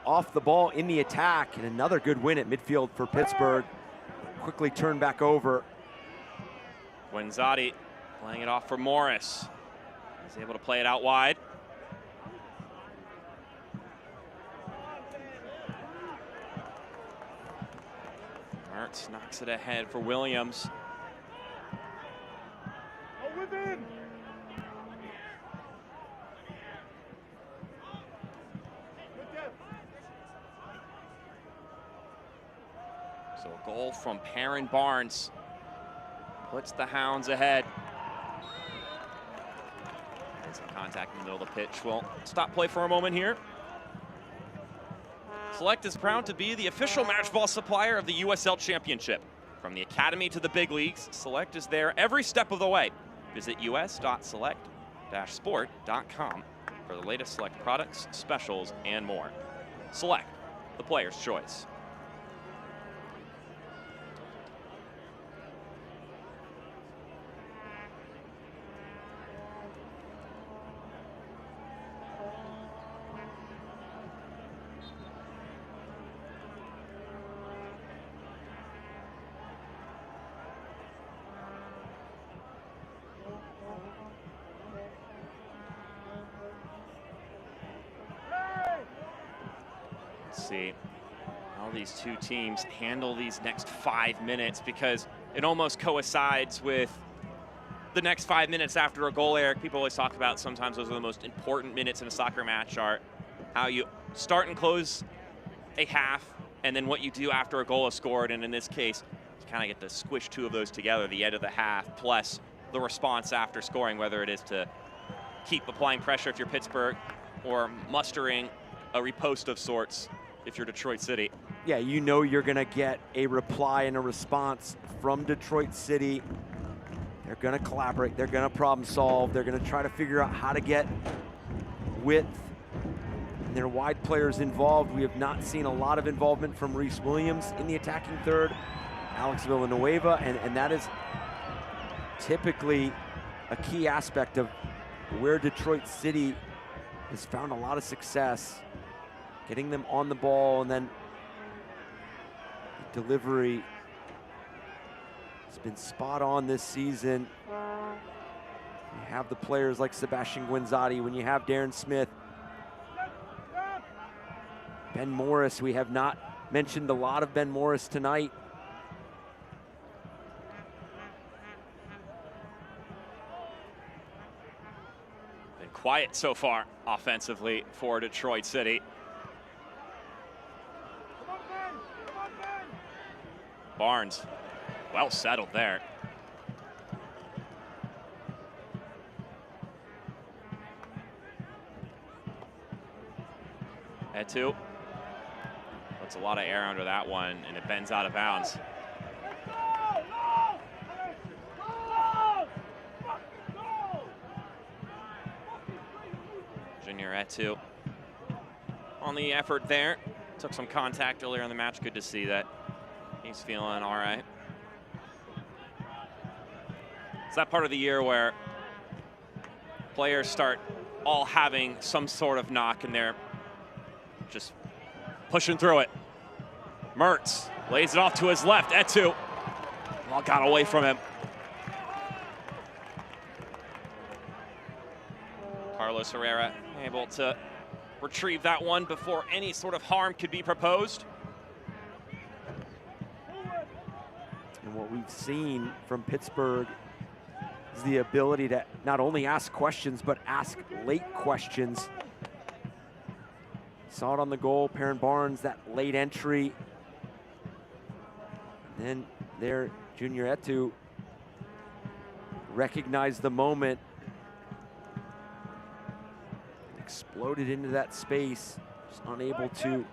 off the ball in the attack. And another good win at midfield for Pittsburgh. Quickly turned back over. Guenzati playing it off for Morris. He's able to play it out wide. Mertz knocks it ahead for Williams. So a goal from Perrin Barnes puts the Hounds ahead. And some contact in the middle of the pitch. We'll stop play for a moment here. Select is proud to be the official match ball supplier of the USL Championship. From the Academy to the big leagues, Select is there every step of the way. Visit us.select-sport.com for the latest Select products, specials, and more. Select, the player's choice. See how these two teams handle these next 5 minutes, because it almost coincides with the next 5 minutes after a goal, Eric. People always talk about sometimes those are the most important minutes in a soccer match, are how you start and close a half and then what you do after a goal is scored. And in this case, you kind of get to squish two of those together, the end of the half plus the response after scoring, whether it is to keep applying pressure if you're Pittsburgh or mustering a repost of sorts if you're Detroit City. Yeah, you know you're going to get a reply and a response from Detroit City. They're going to collaborate. They're going to problem solve. They're going to try to figure out how to get width. And there are wide players involved. We have not seen a lot of involvement from Reese Williams in the attacking third, Alex Villanueva, and that is typically a key aspect of where Detroit City has found a lot of success, getting them on the ball, and then the delivery has been spot on this season. You have the players like Sebastian Guinzotti, when you have Darren Smith, Ben Morris. We have not mentioned a lot of Ben Morris tonight. Been quiet so far offensively for Detroit City. Barnes, well settled there. Etu puts a lot of air under that one, and it bends out of bounds. Junior Etu on the effort there. Took some contact earlier in the match. Good to see that he's feeling all right. It's that part of the year where players start all having some sort of knock, and they're just pushing through it. Mertz lays it off to his left. Etu all got away from him. Carlos Herrera able to retrieve that one before any sort of harm could be proposed. And what we've seen from Pittsburgh is the ability to not only ask questions, but ask late questions. Saw it on the goal, Perrin Barnes, that late entry. And then there, Junior Etu recognized the moment, exploded into that space, just unable to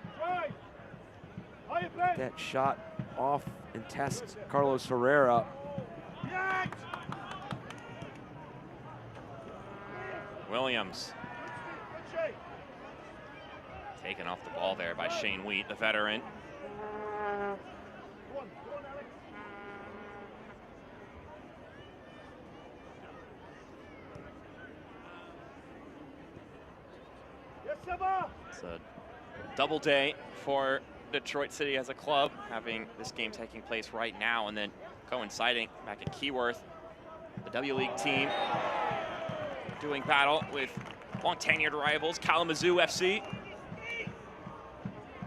get that shot off and test Carlos Herrera. Williams taken off the ball there by Shane Wheat, the veteran. It's a double day for Detroit City as a club, having this game taking place right now and then coinciding back at Keyworth. The W League team doing battle with long tenured rivals Kalamazoo FC.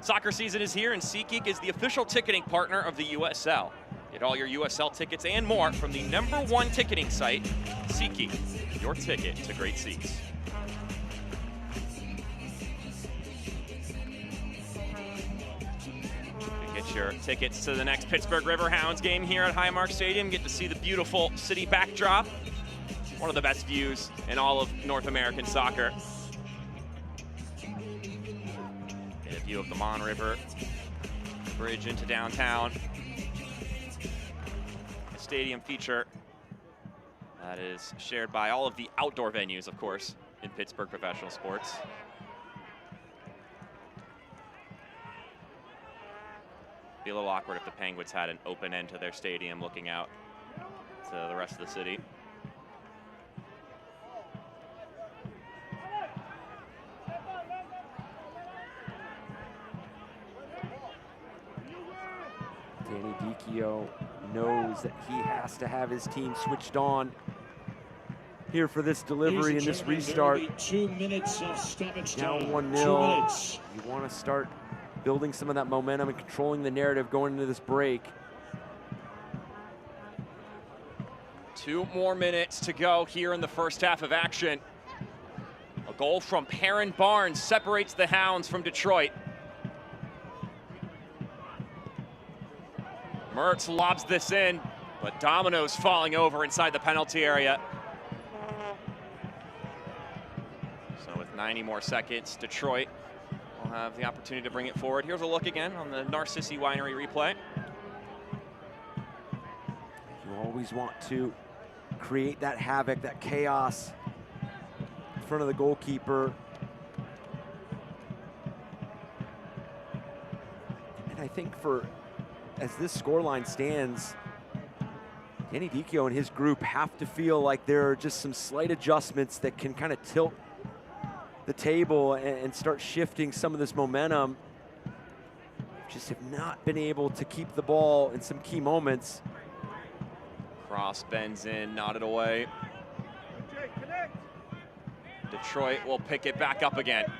Soccer season is here, and SeatGeek is the official ticketing partner of the USL. Get all your USL tickets and more from the #1 ticketing site, SeatGeek, your ticket to great seats. Get your tickets to the next Pittsburgh Riverhounds game here at Highmark Stadium. Get to see the beautiful city backdrop. One of the best views in all of North American soccer. Get a view of the Mon River bridge into downtown. A stadium feature that is shared by all of the outdoor venues, of course, in Pittsburgh professional sports. Be a little awkward if the Penguins had an open end to their stadium looking out to the rest of the city. Danny Dicchio knows that he has to have his team switched on here for this delivery and this restart. 2 minutes of stoppage Down time. 1-0. 2 minutes. You want to start building some of that momentum and controlling the narrative going into this break. 2 more minutes to go here in the first half of action. A goal from Perrin Barnes separates the Hounds from Detroit. Mertz lobs this in, but dominoes falling over inside the penalty area. So with 90 more seconds, Detroit will have the opportunity to bring it forward. Here's a look again on the Narcissi Winery replay. You always want to create that havoc, that chaos in front of the goalkeeper. And I think as this scoreline stands, Danny Dicchio and his group have to feel like there are just some slight adjustments that can kind of tilt the table and start shifting some of this momentum. Just have not been able to keep the ball in some key moments. Cross bends in, nodded away. Detroit will pick it back up again.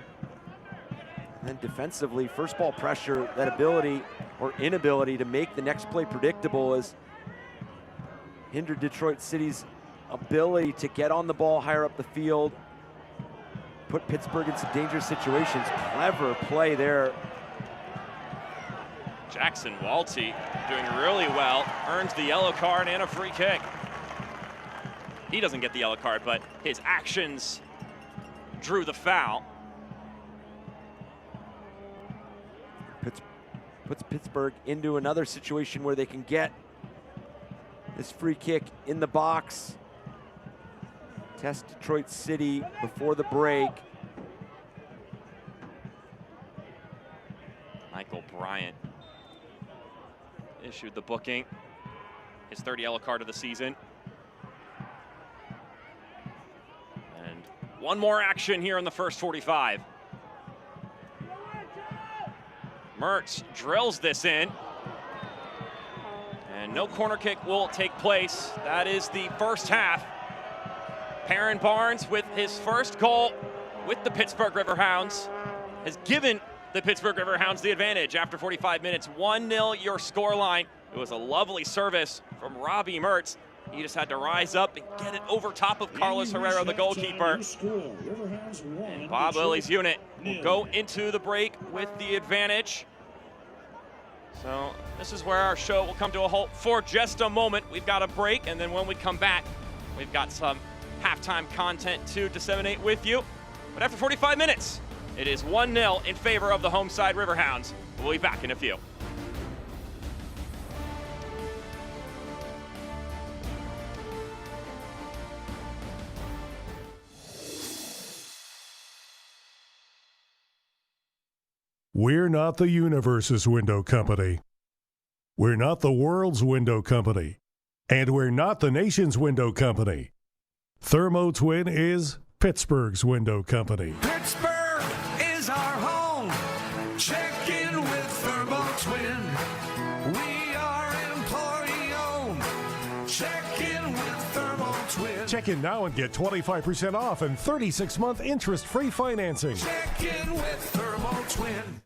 And then defensively, first ball pressure, that ability or inability to make the next play predictable has hindered Detroit City's ability to get on the ball higher up the field, put Pittsburgh in some dangerous situations. Clever play there. Jackson Walty doing really well, earns the yellow card and a free kick. He doesn't get the yellow card, but his actions drew the foul. Puts Pittsburgh into another situation where they can get this free kick in the box. Test Detroit City before the break. Michael Bryant issued the booking, his third yellow card of the season. And one more action here in the first 45. Mertz drills this in. And no corner kick will take place. That is the first half. Perrin Barnes with his first goal with the Pittsburgh Riverhounds has given the Pittsburgh Riverhounds the advantage after 45 minutes. 1-0 your scoreline. It was a lovely service from Robbie Mertz. He just had to rise up and get it over top of Carlos Herrera, the goalkeeper. And Bob Lilly's unit will go into the break with the advantage. So this is where our show will come to a halt for just a moment. We've got a break, and then when we come back, we've got some halftime content to disseminate with you. But after 45 minutes, it is 1-0 in favor of the home side Riverhounds. We'll be back in a few. We're not the universe's window company. We're not the world's window company. And we're not the nation's window company. Thermo Twin is Pittsburgh's window company. Pittsburgh is our home. Check in with Thermo Twin. We are employee owned. Check in with Thermo Twin. Check in now and get 25% off and 36-month interest-free financing. Check in with Thermo Twin.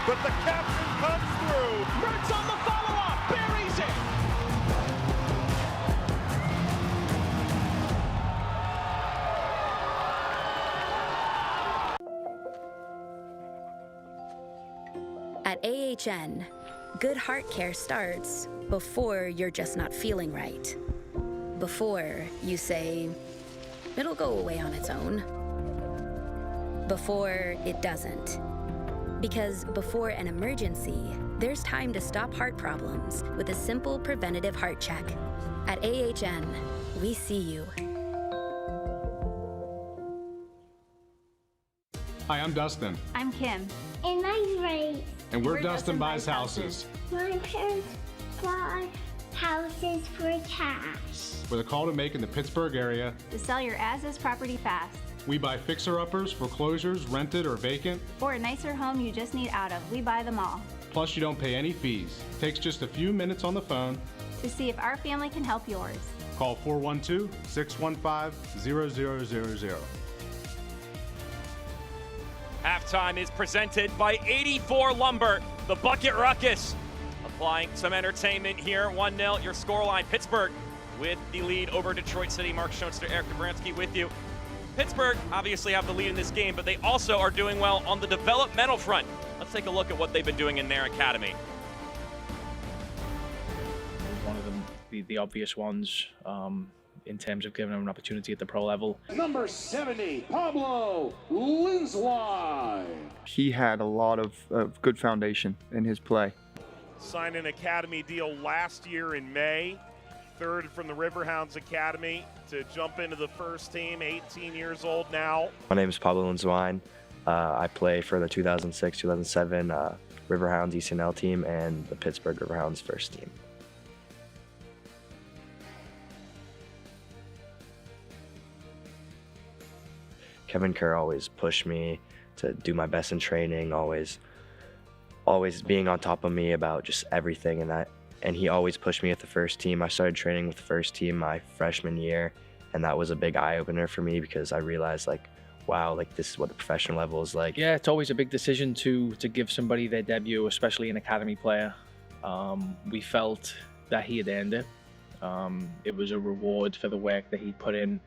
but the captain comes through. Mertz on the follow-up, buries it. At AHN, good heart care starts before you're just not feeling right. Before you say, it'll go away on its own. Before it doesn't. Because before an emergency, there's time to stop heart problems with a simple preventative heart check. At AHN, we see you. Hi, I'm Dustin. I'm Kim. And I'm Grace. And we're Dustin Buys Houses. My parents buy houses for cash. With a call to make in the Pittsburgh area. To sell your as-is property fast. We buy fixer-uppers, foreclosures, rented or vacant. Or a nicer home you just need out of. We buy them all. Plus, you don't pay any fees. Takes just a few minutes on the phone. To see if our family can help yours. Call 412-615-0000. Halftime is presented by 84 Lumber, the Bucket Ruckus. Applying some entertainment here, 1-0, your scoreline. Pittsburgh with the lead over Detroit City. Mark Schoenster, Eric Dobransky with you. Pittsburgh obviously have the lead in this game, but they also are doing well on the developmental front. Let's take a look at what they've been doing in their academy. One of them, the obvious ones, in terms of giving them an opportunity at the pro level. Number 70, Pablo Lindswine. He had a lot of good foundation in his play. Signed an academy deal last year in May. Third from the Riverhounds Academy to jump into the first team, 18 years old now. My name is Pablo Lindswine. I play for the 2006-2007 Riverhounds ECNL team and the Pittsburgh Riverhounds first team. Kevin Kerr always pushed me to do my best in training, always being on top of me about just everything and he always pushed me at the first team. I started training with the first team my freshman year, and that was a big eye-opener for me because I realized, like, wow, like this is what the professional level is like. Yeah, it's always a big decision to give somebody their debut, especially an academy player. We felt that he had earned it. It was a reward for the work that he put in.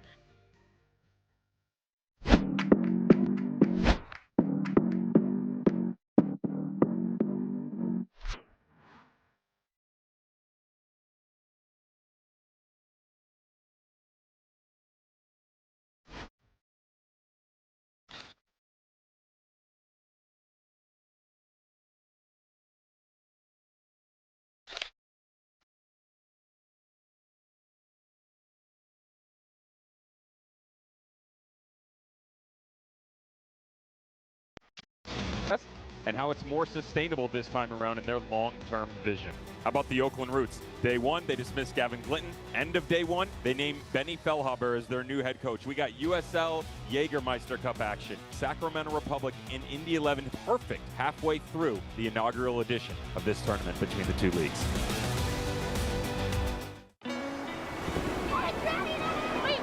And how it's more sustainable this time around in their long-term vision. How about the Oakland Roots? Day one, they dismissed Gavin Glitton. End of day one, they named Benny Fellhaber as their new head coach. We got USL Jägermeister Cup action. Sacramento Republic in Indy 11, perfect halfway through the inaugural edition of this tournament between the two leagues. Wait,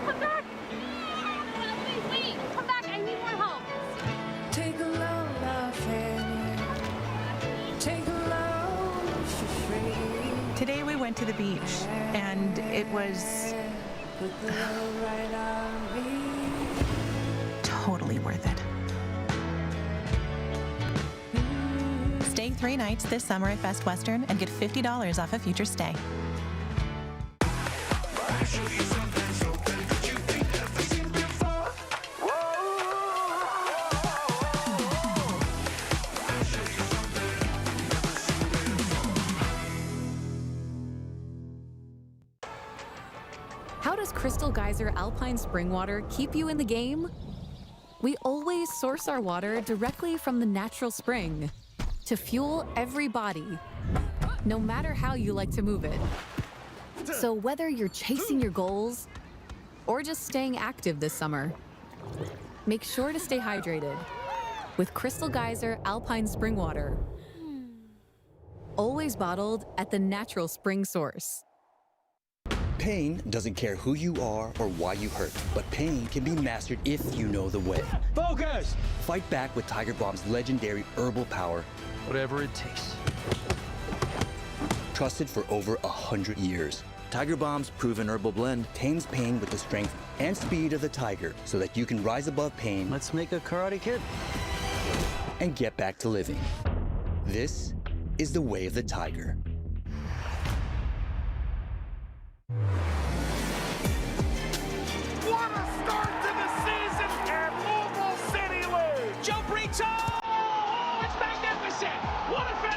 come back! Wait, come back, I need more help. Take a load off it. Take a load for free. Today we went to the beach and it was totally worth it. Stay 3 nights this summer at Best Western and get $50 off a future stay. How does Crystal Geyser Alpine Spring Water keep you in the game? We always source our water directly from the natural spring to fuel every body, no matter how you like to move it. So whether you're chasing your goals or just staying active this summer, make sure to stay hydrated with Crystal Geyser Alpine Spring Water. Always bottled at the natural spring source. Pain doesn't care who you are or why you hurt, but pain can be mastered if you know the way. Focus! Fight back with Tiger Balm's legendary herbal power, Whatever it takes. Trusted for over 100 years. Tiger Bomb's proven herbal blend tames pain with the strength and speed of the tiger so that you can rise above pain. Let's make a Karate Kid. And get back to living. This is the way of the tiger. What a start to the season, and Louisville City lose. Joe Brito! Oh, it's magnificent! What a finish!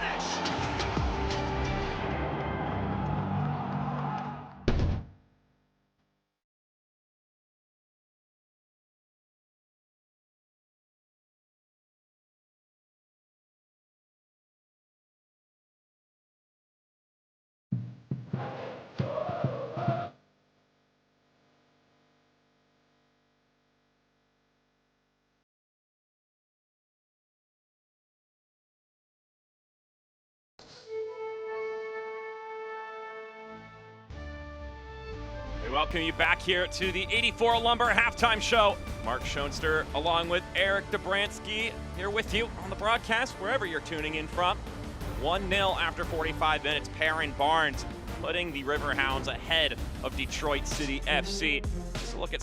We welcome you back here to the 84 Lumber halftime show. Mark Schoenster along with Eric Dobransky here with you on the broadcast, wherever you're tuning in from. 1-0 after 45 minutes. Perrin Barnes putting the Riverhounds ahead of Detroit City FC. Just a look at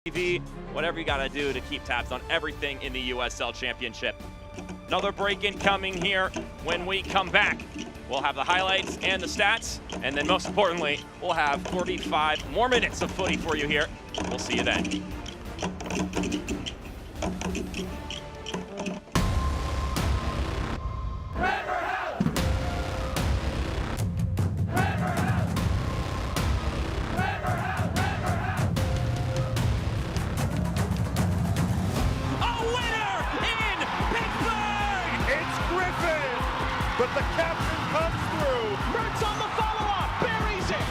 TV, whatever you got to do to keep tabs on everything in the USL Championship. Another break incoming here. When we come back, we'll have the highlights and the stats, and then most importantly, we'll have 45 more minutes of footy for you here. We'll see you then. But the captain comes through. Mertz on the follow-up, buries it.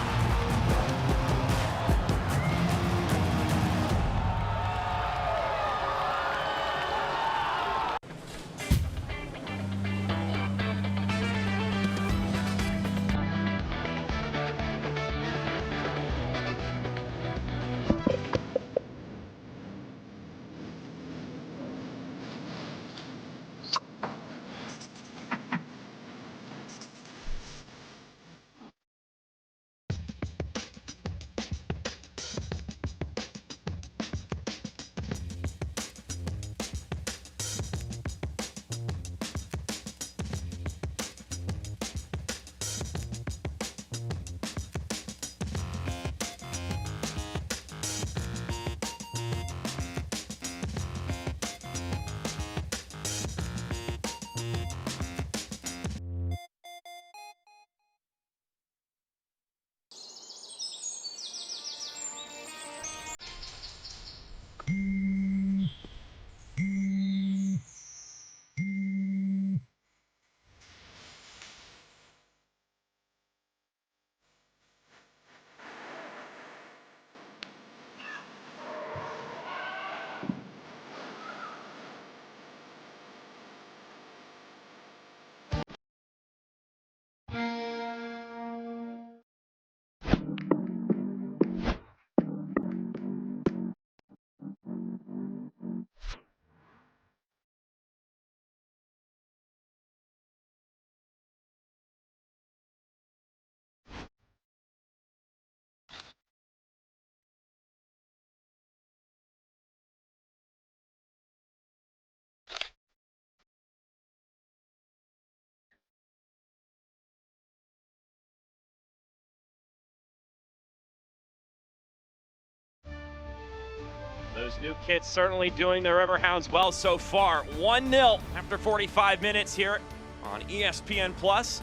Those new kits certainly doing the Riverhounds well so far. 1-0 after 45 minutes here on ESPN Plus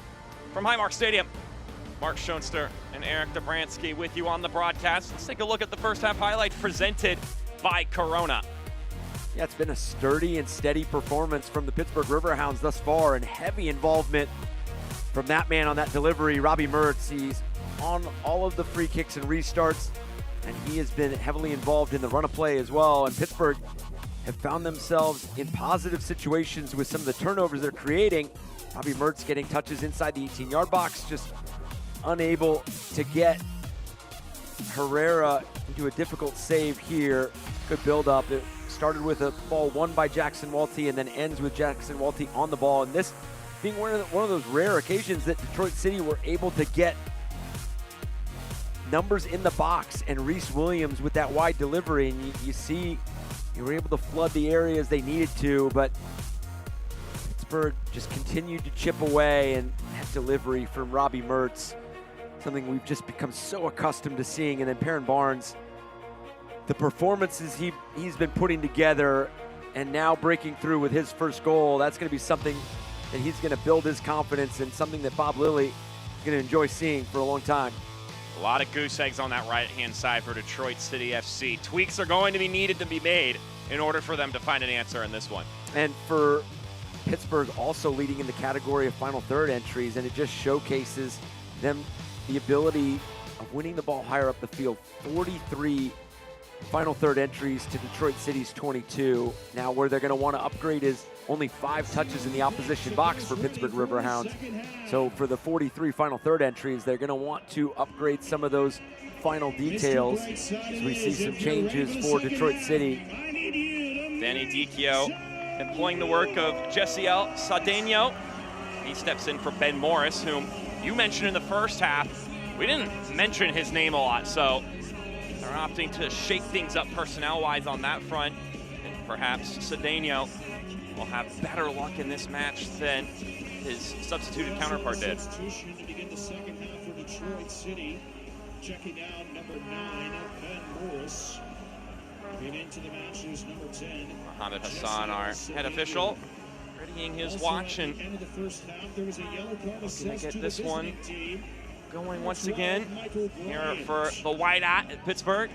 from Highmark Stadium. Mark Schoenster and Eric Dobransky with you on the broadcast. Let's take a look at the first half highlights presented by Corona. Yeah, it's been a sturdy and steady performance from the Pittsburgh Riverhounds thus far, and heavy involvement from that man on that delivery, Robbie Mertz. He's on all of the free kicks and restarts, and he has been heavily involved in the run of play as well. And Pittsburgh have found themselves in positive situations with some of the turnovers they're creating. Robbie Mertz getting touches inside the 18-yard box, just unable to get Herrera into a difficult save here. Good build-up. It started with a ball won by Jackson Walty and then ends with Jackson Walty on the ball. And this being one of those rare occasions that Detroit City were able to get numbers in the box, and Reese Williams with that wide delivery. And you see, you were able to flood the areas they needed to, but Pittsburgh just continued to chip away, and that delivery from Robbie Mertz, something we've just become so accustomed to seeing. And then Perrin Barnes, the performances he's been putting together and now breaking through with his first goal, that's going to be something that he's going to build his confidence, and something that Bob Lilly is going to enjoy seeing for a long time. A lot of goose eggs on that right-hand side for Detroit City FC. Tweaks are going to be needed to be made in order for them to find an answer in this one. And for Pittsburgh, also leading in the category of final third entries, and it just showcases them the ability of winning the ball higher up the field. 43 final third entries to Detroit City's 22. Now where they're going to want to upgrade is only 5 touches in the opposition box for Pittsburgh Riverhounds. So for the 43 final third entries, they're going to want to upgrade some of those final details as we see some changes for Detroit City. Danny Dicchio employing the work of Jessiel Sadeno. He steps in for Ben Morris, whom you mentioned in the first half. We didn't mention his name a lot, so they're opting to shake things up personnel-wise on that front. And perhaps Sadeno will have better luck in this match than his substituted counterpart did. Substitution to begin the second half for Detroit City. Checking out number 9, Ben Morris. And into the match is number 10. Mohamed Hassan, our head official, readying his watch, and end of the first half, there was a yellow card looking to get this one going once again here for the White at Pittsburgh.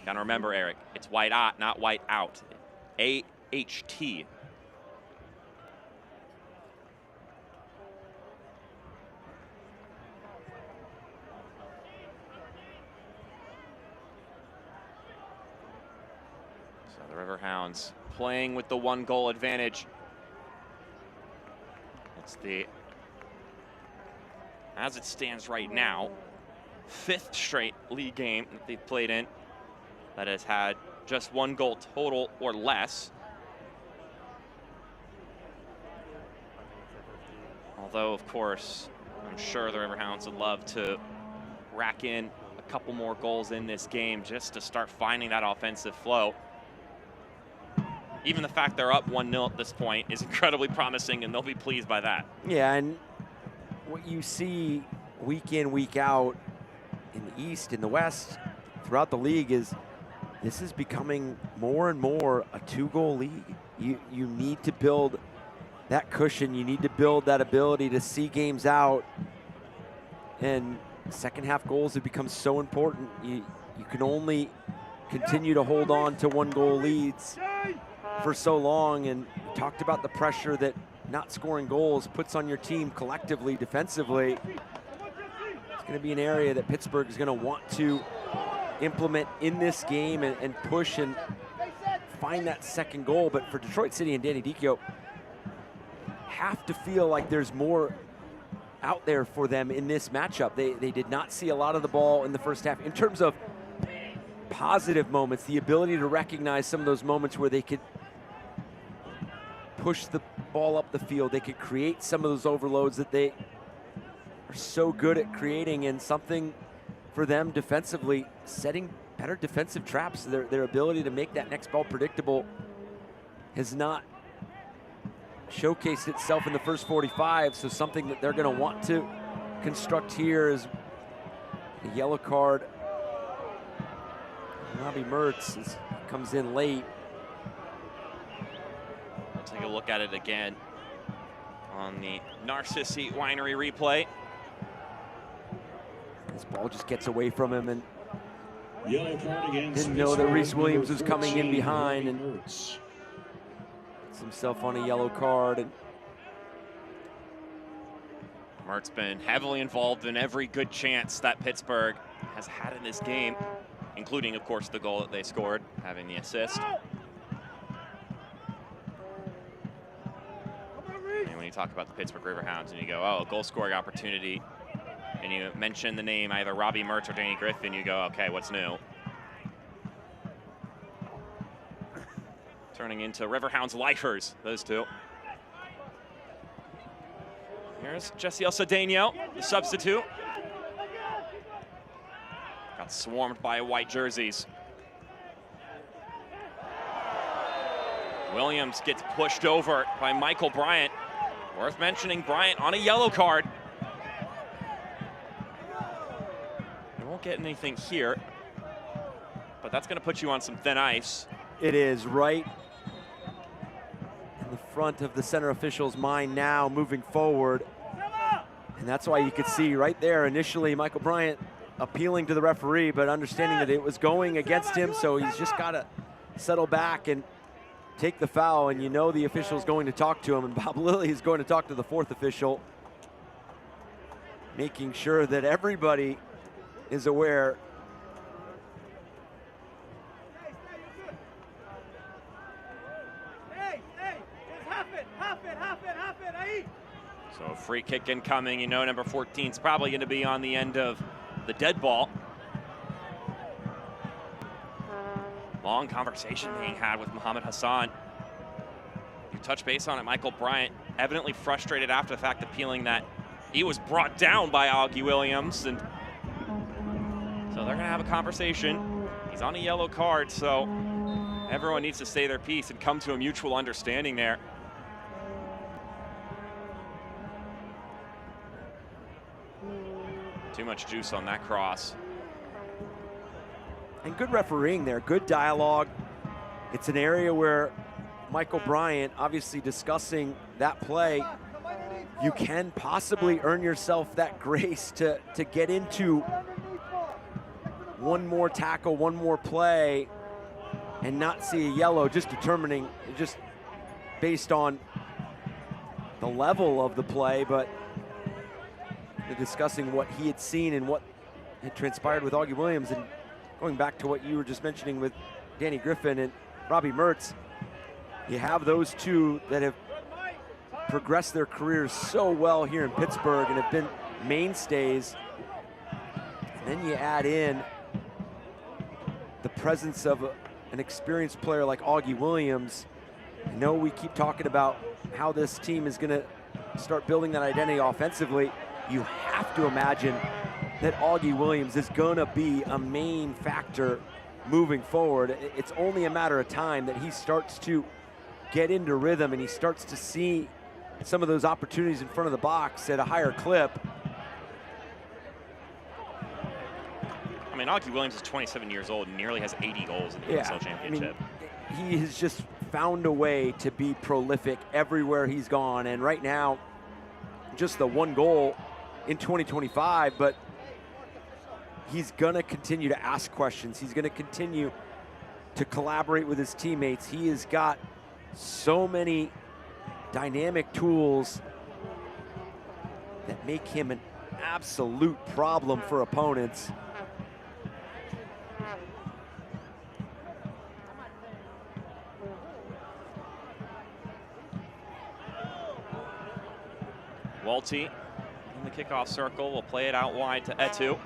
Gotta remember, Eric, it's white out, not white out. A-H-T. So the Riverhounds playing with the 1-goal advantage. It's the, as it stands right now, 5th straight league game that they've played in that has had just 1 goal total or less. Although, of course, I'm sure the Riverhounds would love to rack in a couple more goals in this game just to start finding that offensive flow. Even the fact they're up 1-0 at this point is incredibly promising, and they'll be pleased by that. Yeah, and what you see week in, week out in the East, in the West, throughout the league is this is becoming more and more a 2-goal league. You need to build that cushion. You need to build that ability to see games out. And second half goals have become so important. You can only continue to hold on to 1-goal leads for so long. And we talked about the pressure that not scoring goals puts on your team collectively, defensively. It's going to be an area that Pittsburgh is going to want to implement in this game and push and find that second goal. But for Detroit City and Danny Dicchio, have to feel like there's more out there for them in this matchup. They did not see a lot of the ball in the first half. In terms of positive moments, the ability to recognize some of those moments where they could push the ball up the field, they could create some of those overloads that they are so good at creating, and something for them defensively, setting better defensive traps. Their ability to make that next ball predictable has not showcased itself in the first 45, so something that they're going to want to construct here is a yellow card. Robbie Mertz comes in late. Let's take a look at it again on the Narcissi Winery replay. This ball just gets away from him, and Yellow card against didn't know that Reese Pittsburgh, Williams was number coming in 14, behind and Mertz. puts himself on a yellow card. And Mert's been heavily involved in every good chance that Pittsburgh has had in this game, including, of course, the goal that they scored, having the assist. And when you talk about the Pittsburgh Riverhounds and you go, oh, goal scoring opportunity, and you mention the name either Robbie Mertz or Danny Griffin, you go, okay, what's new? Turning into Riverhounds lifers, those two. Here's Jessiel Cedeno, the substitute. Got swarmed by white jerseys. Williams gets pushed over by Michael Bryant. Worth mentioning, Bryant on a yellow card. You won't get anything here, but that's going to put you on some thin ice. it is right in the front of the center official's mind now moving forward. And that's why you could see right there initially Michael Bryant appealing to the referee, but understanding that it was going against him, so he's just got to settle back and take the foul, and you know the official's going to talk to him, and Bob Lilly is going to talk to the fourth official, making sure that everybody is aware. So a free kick incoming. You know number 14 is probably going to be on the end of the dead ball. Long conversation being had with Mohamed Hassan. You touch base on it, Michael Bryant evidently frustrated after the fact, appealing that he was brought down by Augie Williams, and so they're gonna have a conversation. He's on a yellow card, so everyone needs to say their piece and come to a mutual understanding there. Too much juice on that cross. And good refereeing there, good dialogue. It's an area where Michael Bryant, obviously discussing that play, you can possibly earn yourself that grace to get into one more tackle, one more play, and not see a yellow, just determining, just based on the level of the play, but discussing what he had seen and what had transpired with Augie Williams. And going back to what you were just mentioning with Danny Griffin and Robbie Mertz, you have those two that have progressed their careers so well here in Pittsburgh and have been mainstays. And then you add in the presence of an experienced player like Augie Williams. I know we keep talking about how this team is going to start building that identity offensively. You have to imagine that Augie Williams is gonna be a main factor moving forward. It's only a matter of time that he starts to get into rhythm and he starts to see some of those opportunities in front of the box at a higher clip. I mean, Augie Williams is 27 years old and nearly has 80 goals in the USL Championship. I mean, he has just found a way to be prolific everywhere he's gone, and right now, just the one goal in 2025, but he's gonna continue to ask questions. He's gonna continue to collaborate with his teammates. He has got so many dynamic tools that make him an absolute problem for opponents. Walty in the kickoff circle will play it out wide to Etu.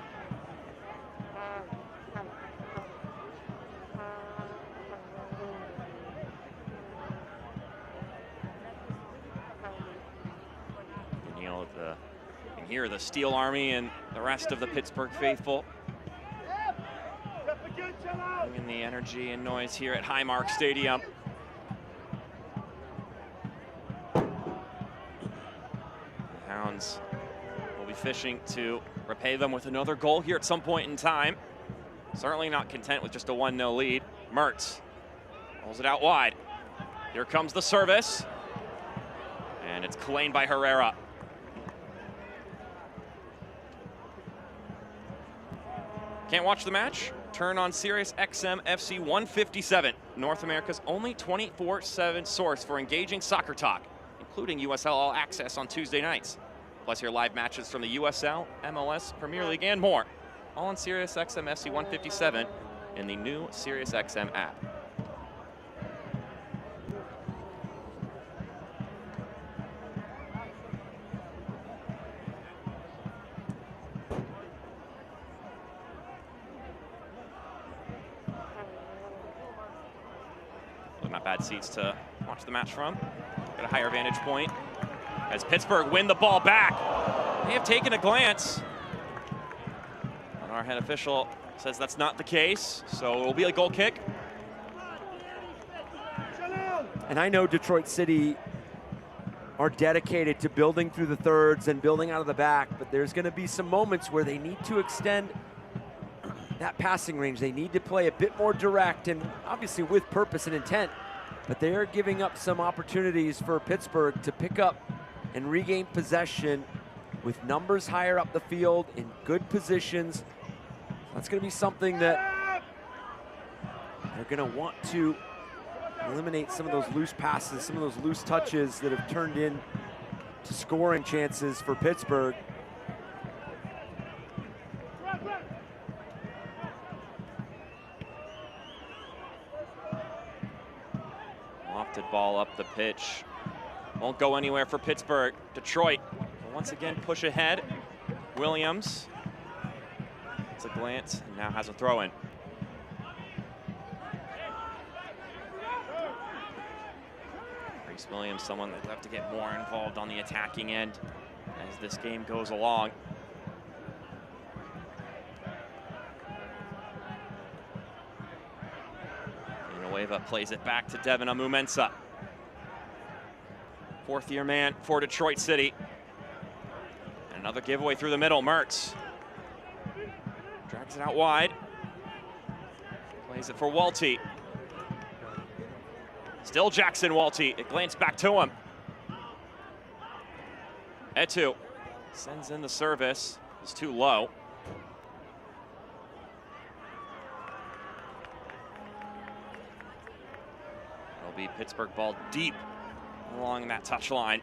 And you know, you can hear the Steel Army and the rest of the Pittsburgh faithful bringing the energy and noise here at Highmark Stadium. Hounds will be be fishing to repay them with another goal here at some point in time. Certainly not content with just a 1-0 lead. Mertz rolls it out wide. Here comes the service. And it's claimed by Herrera. Can't watch the match? Turn on Sirius XM FC 157, North America's only 24/7 source for engaging soccer talk, including USL All Access on Tuesday nights. Plus hear live matches from the USL, MLS, Premier League, and more. All on Sirius XM FC 157 in the new Sirius XM app. Not bad seats to watch the match from. Got a higher vantage point as Pittsburgh win the ball back. They have taken a glance. And our head official says that's not the case, so it will be a goal kick. And I know Detroit City are dedicated to building through the thirds and building out of the back, but there's going to be some moments where they need to extend that passing range. They need to play a bit more direct and obviously with purpose and intent, but they are giving up some opportunities for Pittsburgh to pick up and regain possession with numbers higher up the field in good positions. That's going to be something that they're going to want to eliminate, some of those loose passes, some of those loose touches that have turned in to scoring chances for Pittsburgh. Lofted ball up the pitch. Won't go anywhere for Pittsburgh. Detroit will once again push ahead. Williams. It's a glance and now has a throw in. Reese Williams, someone that will have to get more involved on the attacking end as this game goes along. Villanueva plays it back to Devin Amumensa. Fourth-year man for Detroit City. And another giveaway through the middle. Mertz drags it out wide. Plays it for Walty. Still Jackson Walty. It glanced back to him. Etu sends in the service. It's too low. It'll be Pittsburgh ball deep along that touch line.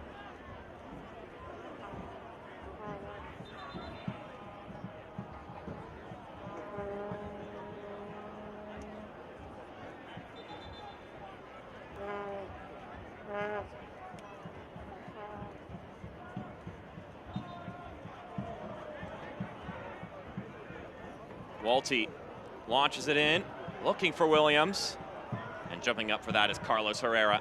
Walty launches it in, looking for Williams, and jumping up for that is Carlos Herrera.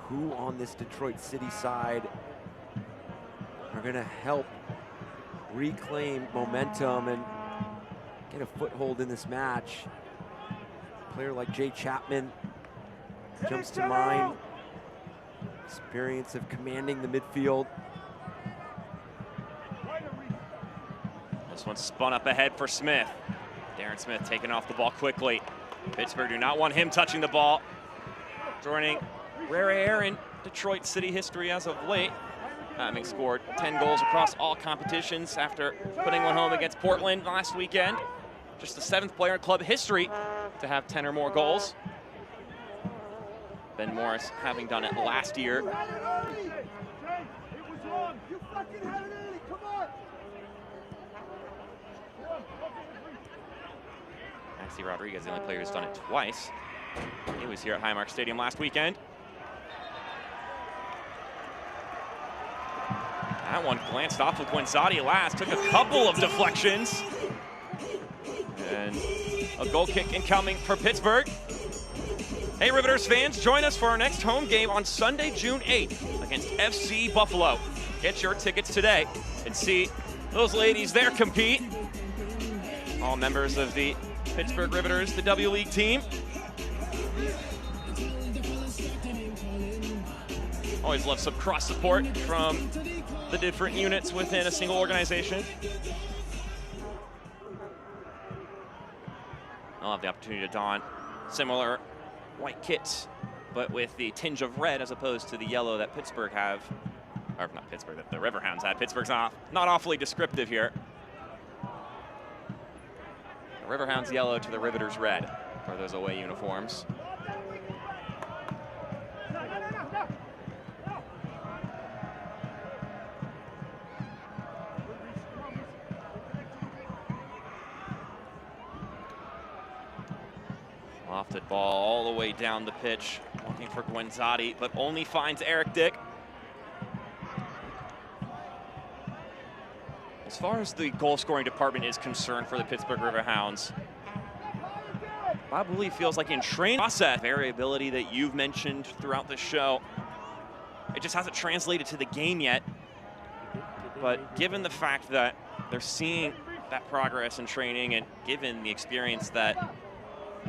Who on this Detroit City side are going to help reclaim momentum and get a foothold in this match? A player like Jay Chapman jumps to mind. Experience of commanding the midfield. This one's spun up ahead for Smith. Darren Smith taking off the ball quickly. Pittsburgh do not want him touching the ball. Joining rare in Detroit City history as of late, having scored 10 goals across all competitions after putting one home against Portland last weekend. Just the 7th player in club history to have 10 or more goals. Ben Morris having done it last year. Maxi Rodriguez, the only player who's done it twice. He was here at Highmark Stadium last weekend. That one glanced off of Guenzati last, took a couple of deflections. And a goal kick incoming for Pittsburgh. Hey Riveters fans, join us for our next home game on Sunday, June 8th against FC Buffalo. Get your tickets today and see those ladies there compete. All members of the Pittsburgh Riveters, the W League team. Always love some cross support from the different units within a single organization. I'll have the opportunity to don similar white kits, but with the tinge of red as opposed to the yellow that Pittsburgh have, or not Pittsburgh, that the Riverhounds had. Pittsburgh's not awfully descriptive here. The Riverhounds yellow to the Riveters red for those away uniforms. Lofted ball all the way down the pitch, looking for Guenzati, but only finds Eric Dick. As far as the goal-scoring department is concerned for the Pittsburgh Riverhounds, Bob Woolley feels like in training process, variability that you've mentioned throughout the show, it just hasn't translated to the game yet. But given the fact that they're seeing that progress in training and given the experience that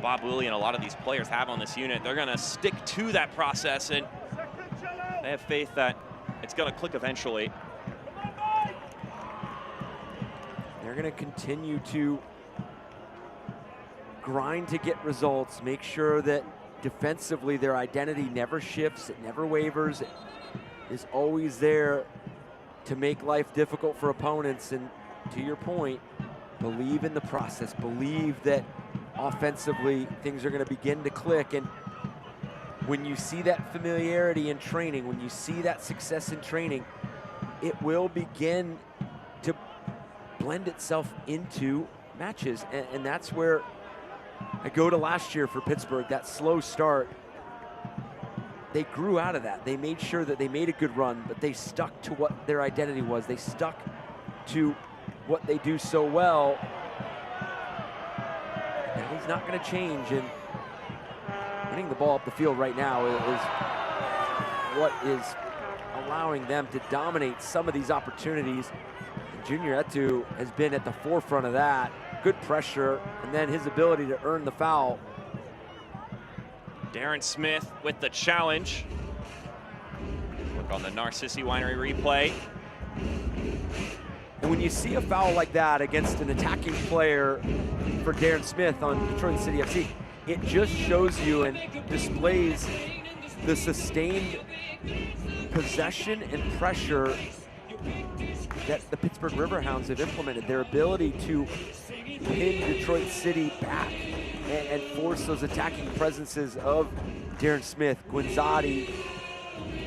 Bob Woolley and a lot of these players have on this unit, they're gonna stick to that process, and they have faith that it's gonna click eventually. They're gonna continue to grind to get results, make sure that defensively their identity never shifts, it never wavers, it is always there to make life difficult for opponents. And to your point, believe in the process, believe that offensively things are going to begin to click. And when you see that familiarity in training, when you see that success in training, it will begin to blend itself into matches. And that's where I go to last year for Pittsburgh, that slow start. They grew out of that. They made sure that they made a good run, but they stuck to what their identity was. They stuck to what they do so well. Now he's not going to change, and winning the ball up the field right now is what is allowing them to dominate some of these opportunities. And Junior Etu has been at the forefront of that. Good pressure, and then his ability to earn the foul. Darren Smith with the challenge. Look on the Narcissi Winery replay. And when you see a foul like that against an attacking player for Darren Smith on Detroit City FC, it just shows you and displays the sustained possession and pressure that the Pittsburgh Riverhounds have implemented. Their ability to pin Detroit City back and force those attacking presences of Darren Smith, Guenzati.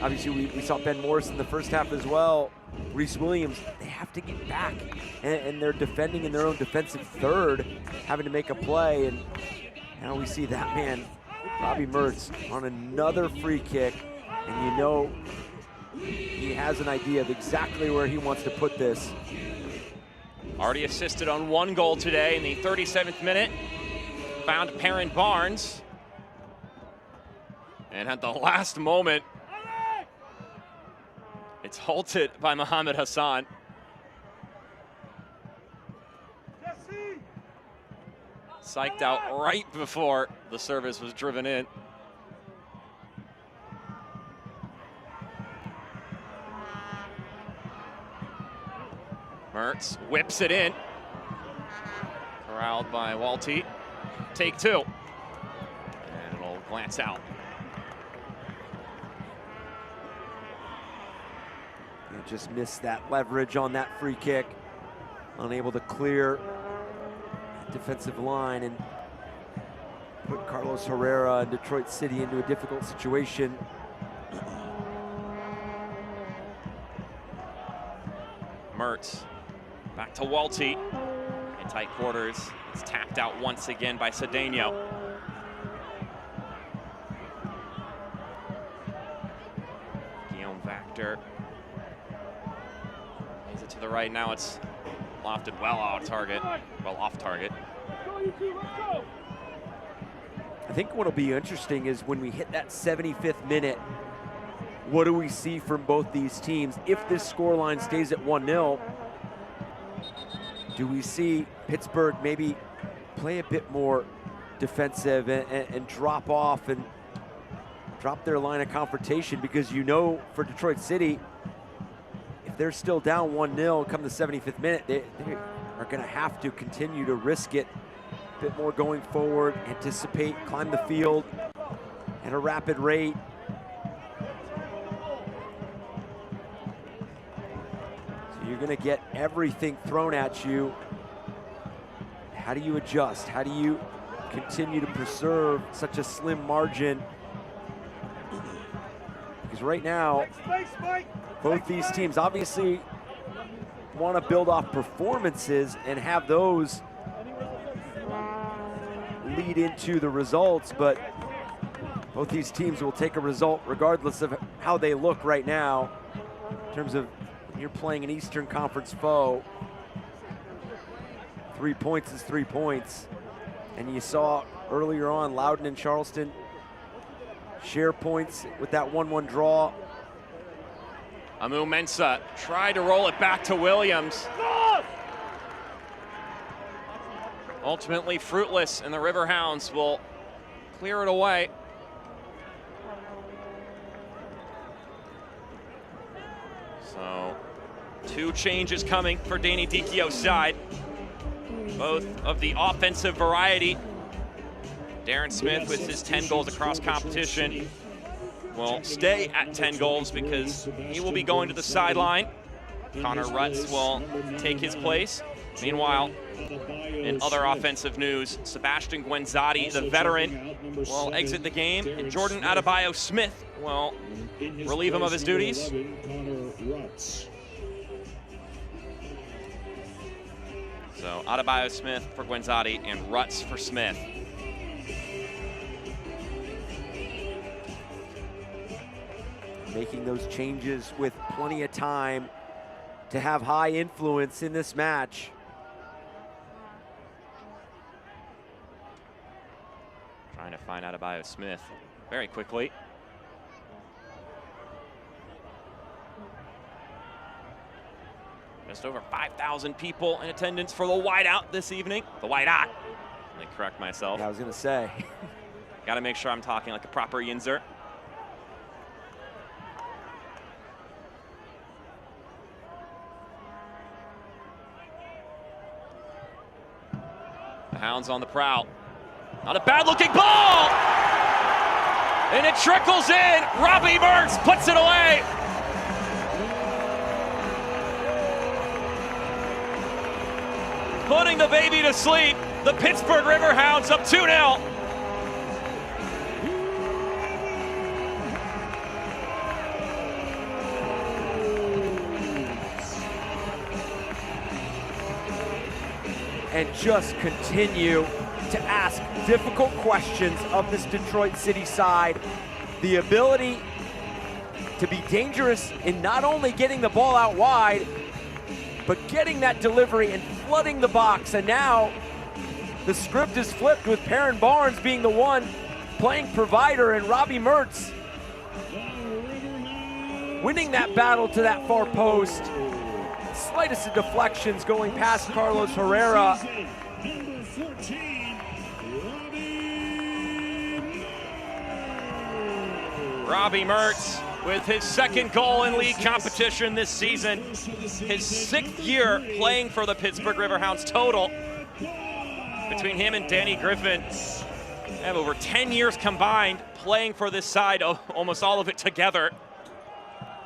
Obviously, we saw Ben Morris in the first half as well. Reese Williams, they have to get back, and they're defending in their own defensive third, having to make a play. And now we see that man, Robbie Mertz, on another free kick, and you know he has an idea of exactly where he wants to put this. Already assisted on one goal today in the 37th minute. Found Perrin Barnes. And at the last moment, it's halted by Mohamed Hassan. Psyched out right before the service was driven in. Mertz whips it in. Corralled by Walty. Take two. And it'll glance out. Just missed that leverage on that free kick. Unable to clear that defensive line and put Carlos Herrera and Detroit City into a difficult situation. Mertz back to Walty in tight quarters. It's tapped out once again by Cedeno. Guillaume Vactor. Lays it to the right. Now it's lofted well off target. Well off target. I think what'll be interesting is when we hit that 75th minute, what do we see from both these teams? If this scoreline stays at 1-0, do we see Pittsburgh maybe play a bit more defensive and drop off and drop their line of confrontation? Because you know, for Detroit City, if they're still down 1-0 come the 75th minute, they are going to have to continue to risk it a bit more going forward, anticipate, climb the field at a rapid rate. So you're going to get everything thrown at you. How do you adjust? How do you continue to preserve such a slim margin? Because right now, both these teams obviously want to build off performances and have those lead into the results, but both these teams will take a result regardless of how they look right now in terms of when you're playing an Eastern Conference foe. 3 points is 3 points. And you saw earlier on Loudoun and Charleston share points with that 1-1 draw. Amu Mensah tried to roll it back to Williams. Ultimately fruitless, and the Riverhounds will clear it away. So, 2 changes coming for Danny Dicchio's side. Both of the offensive variety. Darren Smith with his 10 goals across competition will stay at 10 goals because he will be going to the sideline. Connor Rutz will take his place. Meanwhile, in other offensive news, Sebastian Guenzati, the veteran, will exit the game, and Jordan Adebayo Smith will relieve him of his duties. So Adebayo Smith for Guenzati and Rutz for Smith. Making those changes with plenty of time to have high influence in this match. Trying to find Adebayo Smith very quickly. Just over 5,000 people in attendance for the whiteout this evening. The whiteout. Let me correct myself. Yeah, I was gonna say. Got to make sure I'm talking like a proper Yinzer. The Hounds on the prowl. Not a bad looking ball! And it trickles in. Robbie Mertz puts it away. Putting the baby to sleep. The Pittsburgh Riverhounds up 2-0. And just continue to ask difficult questions of this Detroit City side. The ability to be dangerous in not only getting the ball out wide, but getting that delivery and flooding the box. And now the script is flipped with Perrin Barnes being the one playing provider and Robbie Mertz winning that battle to that far post. Slightest of deflections going past Carlos Herrera. Robbie Mertz with his 2nd goal in league competition this season. His 6th year playing for the Pittsburgh Riverhounds total. Between him and Danny Griffin, they have over 10 years combined playing for this side, almost all of it together.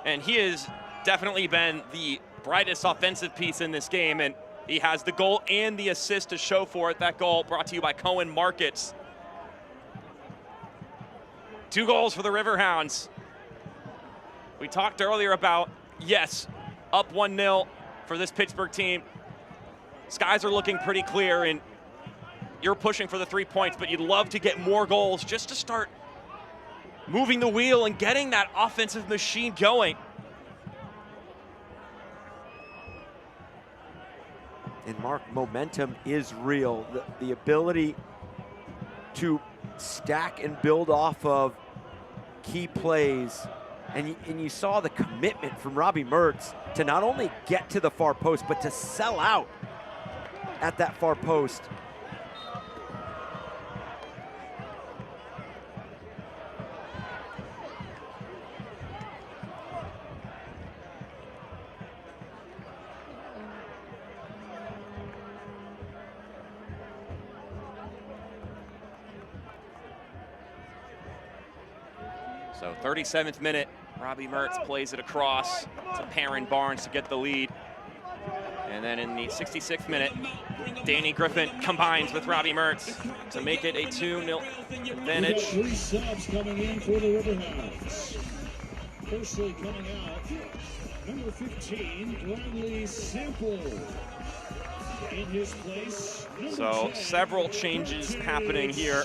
And he has definitely been the brightest offensive piece in this game, and he has the goal and the assist to show for it. That goal brought to you by Cohen Markets. 2 goals for the Riverhounds. We talked earlier about, yes, up 1-0 for this Pittsburgh team. Skies are looking pretty clear, and you're pushing for the 3 points, but you'd love to get more goals just to start moving the wheel and getting that offensive machine going. And Mark, momentum is real. The ability to stack and build off of key plays. And you saw the commitment from Robbie Mertz to not only get to the far post, but to sell out at that far post. So 37th minute, Robbie Mertz plays it across to Perrin Barnes to get the lead. And then in the 66th minute, Danny Griffin combines with Robbie Mertz to make it a 2-0 advantage. We've got 3 subs coming in for the Riverhounds. Firstly coming out, number 15, Bradley Sample. In his place, so 10, several changes happening here.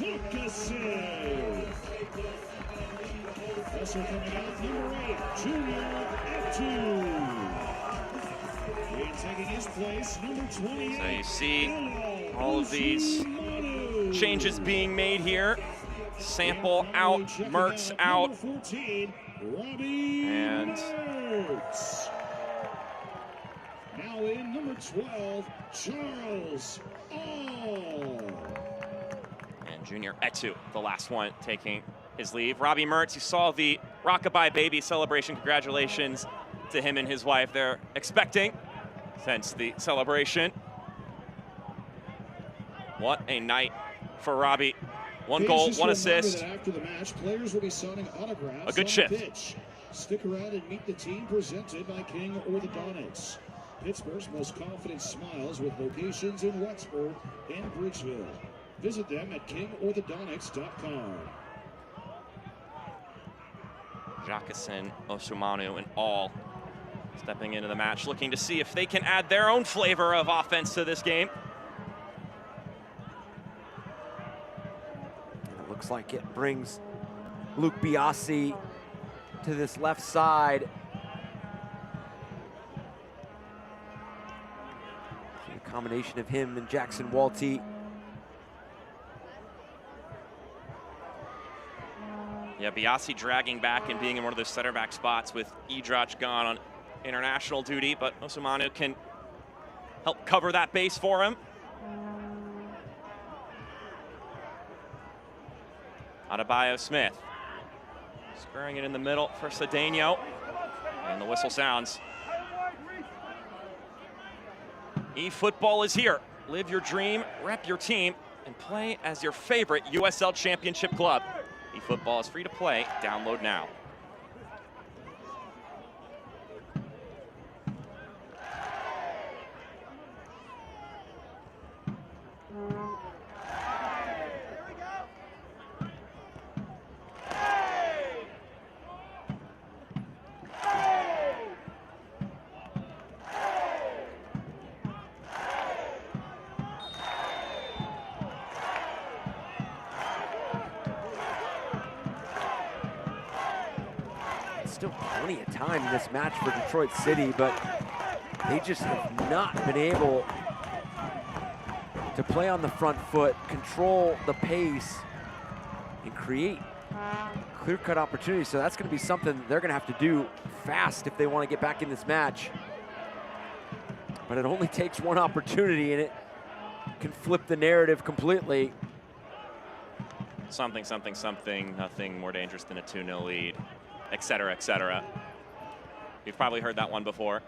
Also coming out, number 8, Junior F2. And taking his place, number 28. So you see all of these changes being made here. Sample out, Mertz out, 14, Robbie and Mertz. Now in number 12, Charles All. And Junior Etu, the last one, taking his leave. Robbie Mertz, you saw the Rockabye Baby celebration. Congratulations to him and his wife. They're expecting since the celebration. What a night for Robbie. 1 goal, 1 assist. After the match, players will be signing autographs. A good shift. Pitch. Stick around and meet the team presented by King Orthodontics. Pittsburgh's most confident smiles with locations in Wexford and Bridgeville. Visit them at kingorthodontics.com. Jacqueline Osumanu and All stepping into the match, looking to see if they can add their own flavor of offense to this game. It looks like it brings Luke Biasi to this left side. A combination of him and Jackson Walty. Yeah, Biasi dragging back and being in one of those center back spots with Edrach gone on international duty, but Osumanu can help cover that base for him. Adebayo Smith, squaring it in the middle for Cedeno, and the whistle sounds. eFootball is here. Live your dream, rep your team, and play as your favorite USL Championship club. eFootball is free to play. Download now. Still plenty of time in this match for Detroit City, but they just have not been able to play on the front foot, control the pace, and create clear-cut opportunities. So that's going to be something they're going to have to do fast if they want to get back in this match. But it only takes one opportunity, and it can flip the narrative completely. Something, nothing more dangerous than a 2-0 lead, et cetera, et cetera. You've probably heard that one before.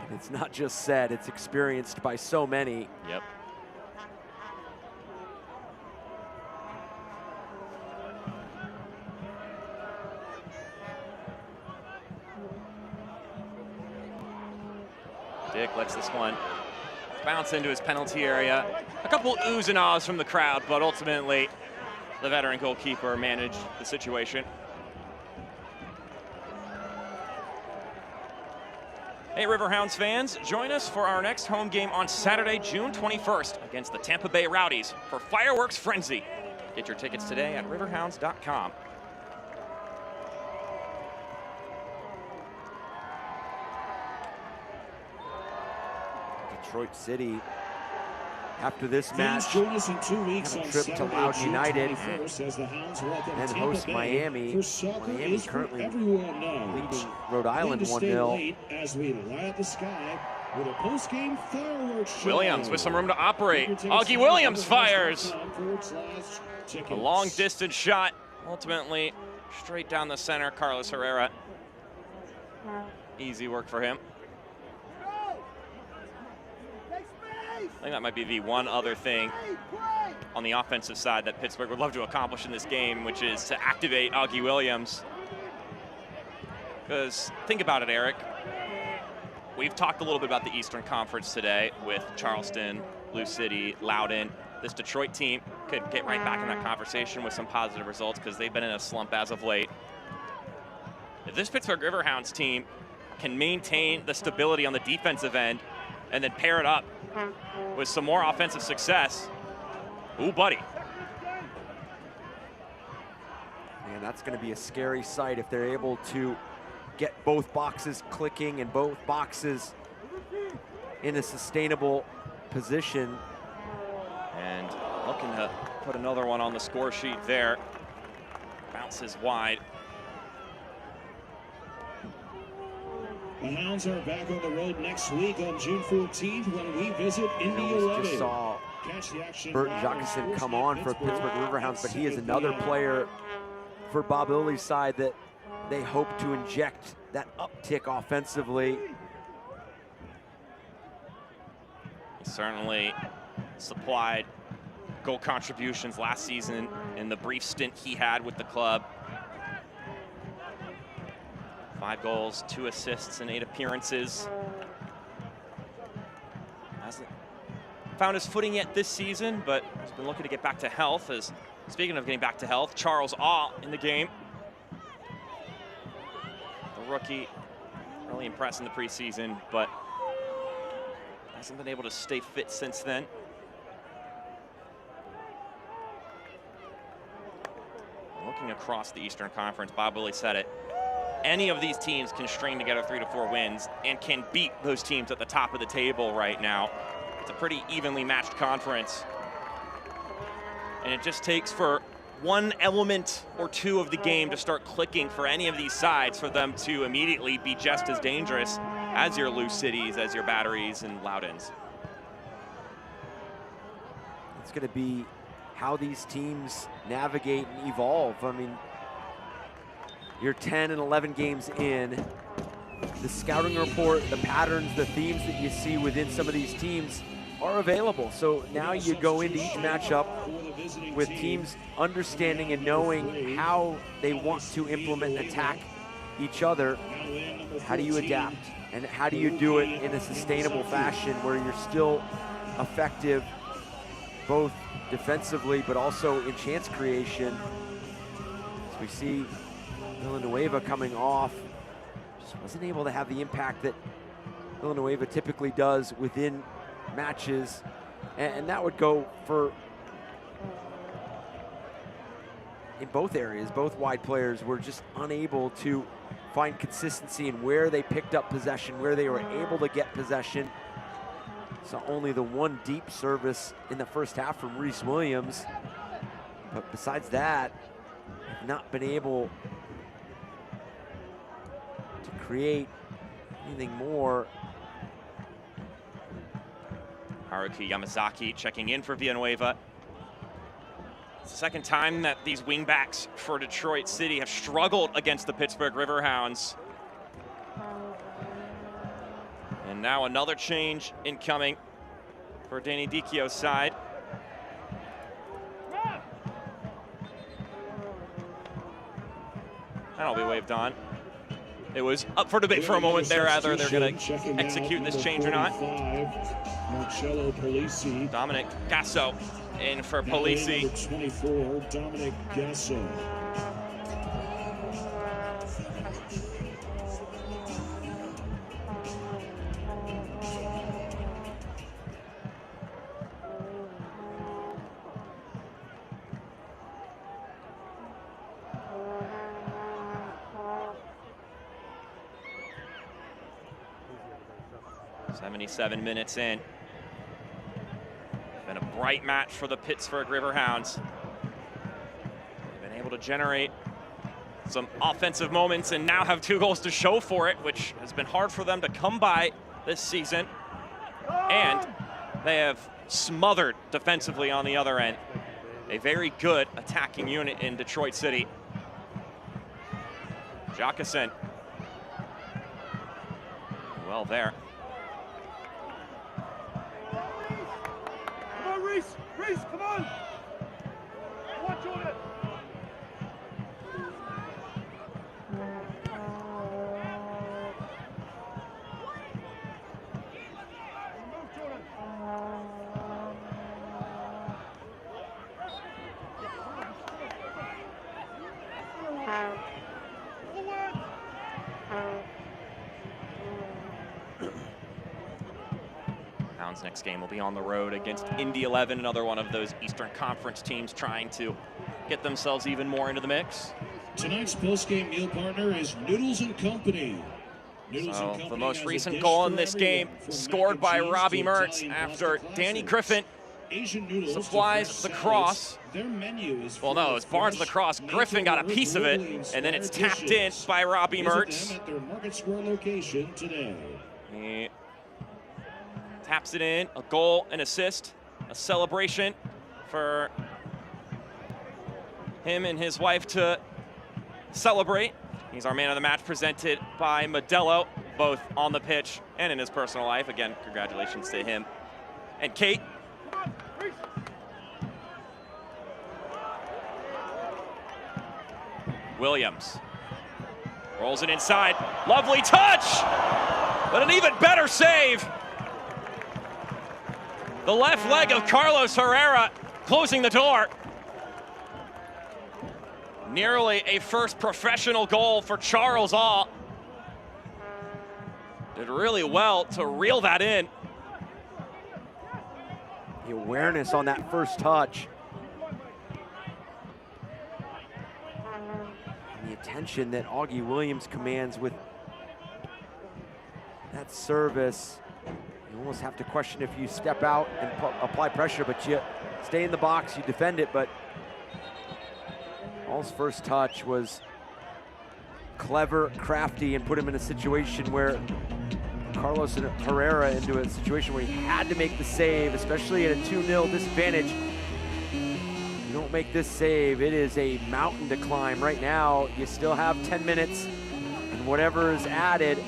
And it's not just said, it's experienced by so many. Yep. Dick lets this one bounce into his penalty area. A couple oohs and ahs from the crowd, but ultimately the veteran goalkeeper managed the situation. Hey, Riverhounds fans, join us for our next home game on Saturday, June 21st against the Tampa Bay Rowdies for Fireworks Frenzy. Get your tickets today at riverhounds.com. Detroit City after this match, Join us in 2 weeks have a on trip to Saturday, Loud June United 21st, as the Hounds welcome and Tampa host Bay Miami. for Soccer Miami is currently for everyone now. leading Rhode Island Plan to stay 1-0. late as we light up the sky with a post-game fireworks show. Williams with some room to operate. Augie Williams fires. A long distance shot, ultimately straight down the center. Carlos Herrera. Easy work for him. I think that might be the one other thing on the offensive side that Pittsburgh would love to accomplish in this game, which is to activate Augie Williams. Because think about it, Eric. We've talked a little bit about the Eastern Conference today with Charleston, Blue City, Loudoun. This Detroit team could get right back in that conversation with some positive results because they've been in a slump as of late. If this Pittsburgh Riverhounds team can maintain the stability on the defensive end and then pair it up with some more offensive success, ooh, buddy. And that's going to be a scary sight if they're able to get both boxes clicking and both boxes in a sustainable position. And looking to put another one on the score sheet there. Bounces wide. The Hounds are back on the road next week on June 14th when we visit Indy 11. Just saw Burton Jacqueson come on for Pittsburgh Riverhounds, but he is another player for Bob Lilly's side that they hope to inject that uptick offensively. He certainly supplied goal contributions last season in the brief stint he had with the club. 5 goals, 2 assists, and 8 appearances. Hasn't found his footing yet this season, but has been looking to get back to health. As speaking of getting back to health, Charles Awe in the game. The rookie, really impressed in the preseason, but hasn't been able to stay fit since then. Looking across the Eastern Conference, Bob Willie said it. Any of these teams can string together 3 to 4 wins and can beat those teams at the top of the table right now. It's a pretty evenly matched conference. And it just takes for one element or two of the game to start clicking for any of these sides for them to immediately be just as dangerous as your Loose Cities, as your Batteries and Loudons. It's going to be how these teams navigate and evolve. I mean, you're 10 and 11 games in. The scouting report, the patterns, the themes that you see within some of these teams are available. So now you go into each matchup with teams understanding and knowing how they want to implement and attack each other. How do you adapt? And how do you do it in a sustainable fashion where you're still effective both defensively but also in chance creation? As we see Villanueva coming off, just wasn't able to have the impact that Villanueva typically does within matches, and that would go for in both areas. Both wide players were just unable to find consistency in where they picked up possession, where they were able to get possession. So only the one deep service in the first half from Reese Williams, but besides that, not been able to create anything more. Haruki Yamazaki checking in for Villanueva. It's the second time that these wingbacks for Detroit City have struggled against the Pittsburgh Riverhounds. And now another change incoming for Danny Dicchio's side. That'll be waved on. It was up for debate for a moment there, whether they're going to execute this change or not. Dominic Gasso in for Polisi. Number 24, Dominic Gasso. right match for the Pittsburgh Riverhounds. They've been able to generate some offensive moments and now have 2 goals to show for it, which has been hard for them to come by this season. And they have smothered defensively on the other end. A very good attacking unit in Detroit City. Jacqueson. Well there. Come on, Reese! Reese, come on! Come on, Jordan! Hounds next game will be on the road against Indy 11, another one of those Eastern Conference teams trying to get themselves even more into the mix. Tonight's post-game meal partner is Noodles and Company. So the most recent goal in this game scored by Robbie Mertz after Danny Griffin supplies the cross. Well, no, it was Barnes the cross. Griffin got a piece of it, and then it's tapped in by Robbie Mertz. At their Market Square location today. He taps it in, a goal, an assist, a celebration for him and his wife to celebrate. He's our man of the match, presented by Modelo, both on the pitch and in his personal life. Again, congratulations to him and Kate. Williams rolls it inside. Lovely touch, but an even better save. The left leg of Carlos Herrera closing the door. Nearly a first professional goal for Charles All. Did really well to reel that in. The awareness on that first touch. And the attention that Augie Williams commands with that service. You almost have to question if you step out and apply pressure, but you stay in the box, you defend it, but All's first touch was clever, crafty, and put him in a situation where Carlos Herrera into a situation where he had to make the save, especially at a 2-0 disadvantage. You don't make this save, it is a mountain to climb. Right now, you still have 10 minutes, and whatever is added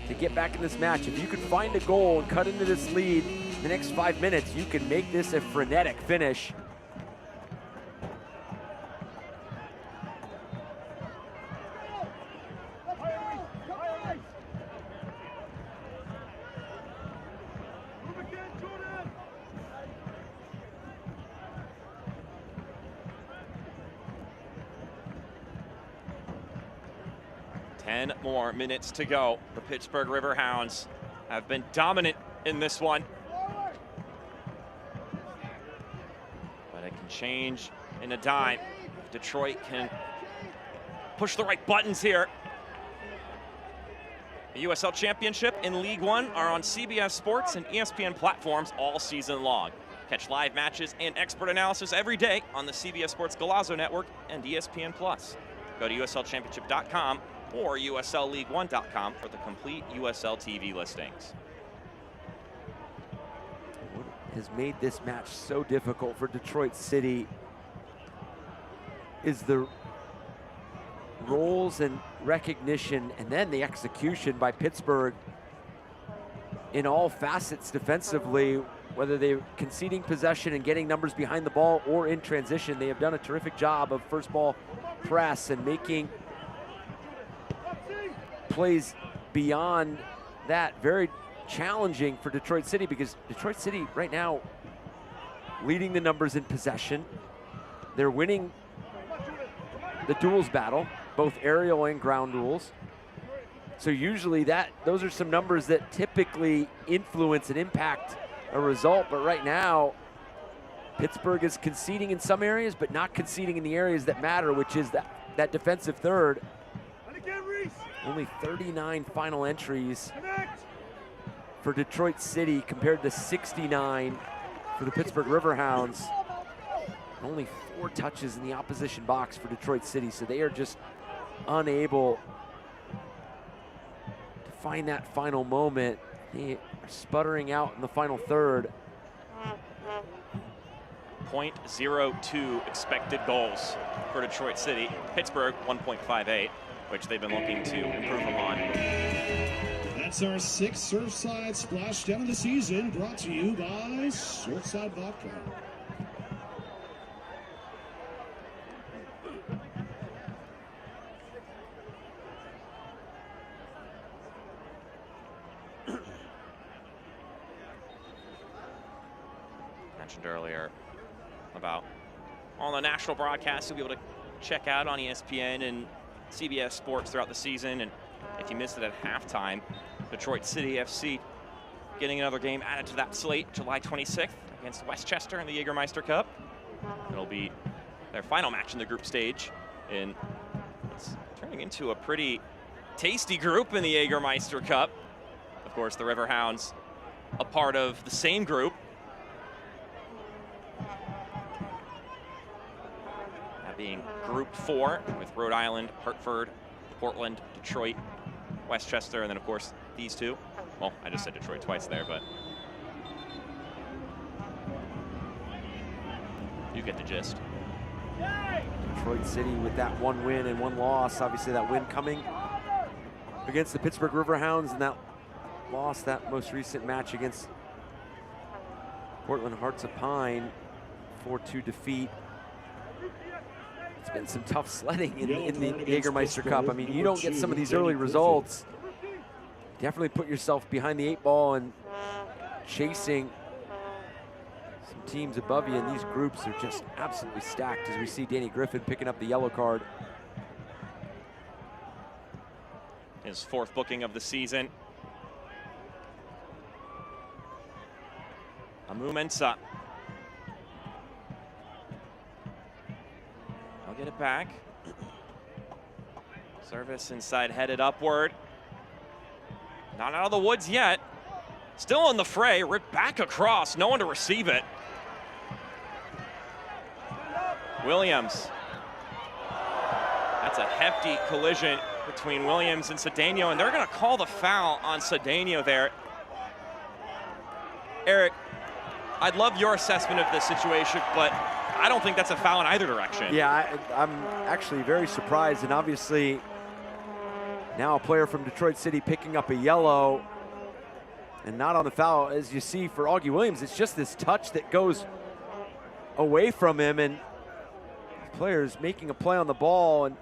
to get back in this match. If you could find a goal and cut into this lead in the next 5 minutes, you can make this a frenetic finish. More minutes to go. The Pittsburgh Riverhounds have been dominant in this one. But it can change in a dime. Detroit can push the right buttons here. The USL Championship and League One are on CBS Sports and ESPN platforms all season long. Catch live matches and expert analysis every day on the CBS Sports Golazo Network and ESPN+. Go to USLChampionship.com or USLLeague1.com for the complete USL TV listings. What has made this match so difficult for Detroit City is the roles and recognition and then the execution by Pittsburgh in all facets defensively, whether they're conceding possession and getting numbers behind the ball or in transition. They have done a terrific job of first ball press and making plays beyond that very challenging for Detroit City, because Detroit City right now leading the numbers in possession. They're winning the duels battle, both aerial and ground duels. So usually those are some numbers that typically influence and impact a result, but right now Pittsburgh is conceding in some areas but not conceding in the areas that matter, which is that defensive third. Only 39 final entries for Detroit City compared to 69 for the Pittsburgh Riverhounds. Only 4 touches in the opposition box for Detroit City, so they are just unable to find that final moment. They are sputtering out in the final third. 0.02 expected goals for Detroit City. Pittsburgh 1.58, which they've been looking to improve upon. That's our 6th Surfside Splashdown of the season, brought to you by Surfside Vodka. Mentioned earlier about all the national broadcasts you'll be able to check out on ESPN and CBS Sports throughout the season. And if you missed it at halftime, Detroit City FC getting another game added to that slate, July 26th against Westchester in the Jägermeister Cup. It'll be their final match in the group stage, and it's turning into a pretty tasty group in the Jägermeister Cup. Of course, the Riverhounds a part of the same group. That being Group 4 with Rhode Island, Hartford, Portland, Detroit, Westchester, and then of course these two. Well, I just said Detroit twice there, but you get the gist. Detroit City with that 1 win and 1 loss. Obviously that win coming against the Pittsburgh Riverhounds, and that loss, that most recent match against Portland Hearts of Pine, 4-2 defeat. It's been some tough sledding in the Jägermeister Cup. I mean, you don't get some of these early results, definitely put yourself behind the 8 ball and chasing some teams above you, and these groups are just absolutely stacked as we see Danny Griffin picking up the yellow card. His 4th booking of the season. Amu Mensah. I'll get it back. Service inside, headed upward. Not out of the woods yet. Still in the fray, ripped back across, no one to receive it. Williams. That's a hefty collision between Williams and Cedeno, and they're gonna call the foul on Cedeno there. Eric, I'd love your assessment of this situation, but I don't think that's a foul in either direction. Yeah, I'm actually very surprised, and obviously now a player from Detroit City picking up a yellow and not on the foul. As you see for Augie Williams, it's just this touch that goes away from him, and the player is making a play on the ball, and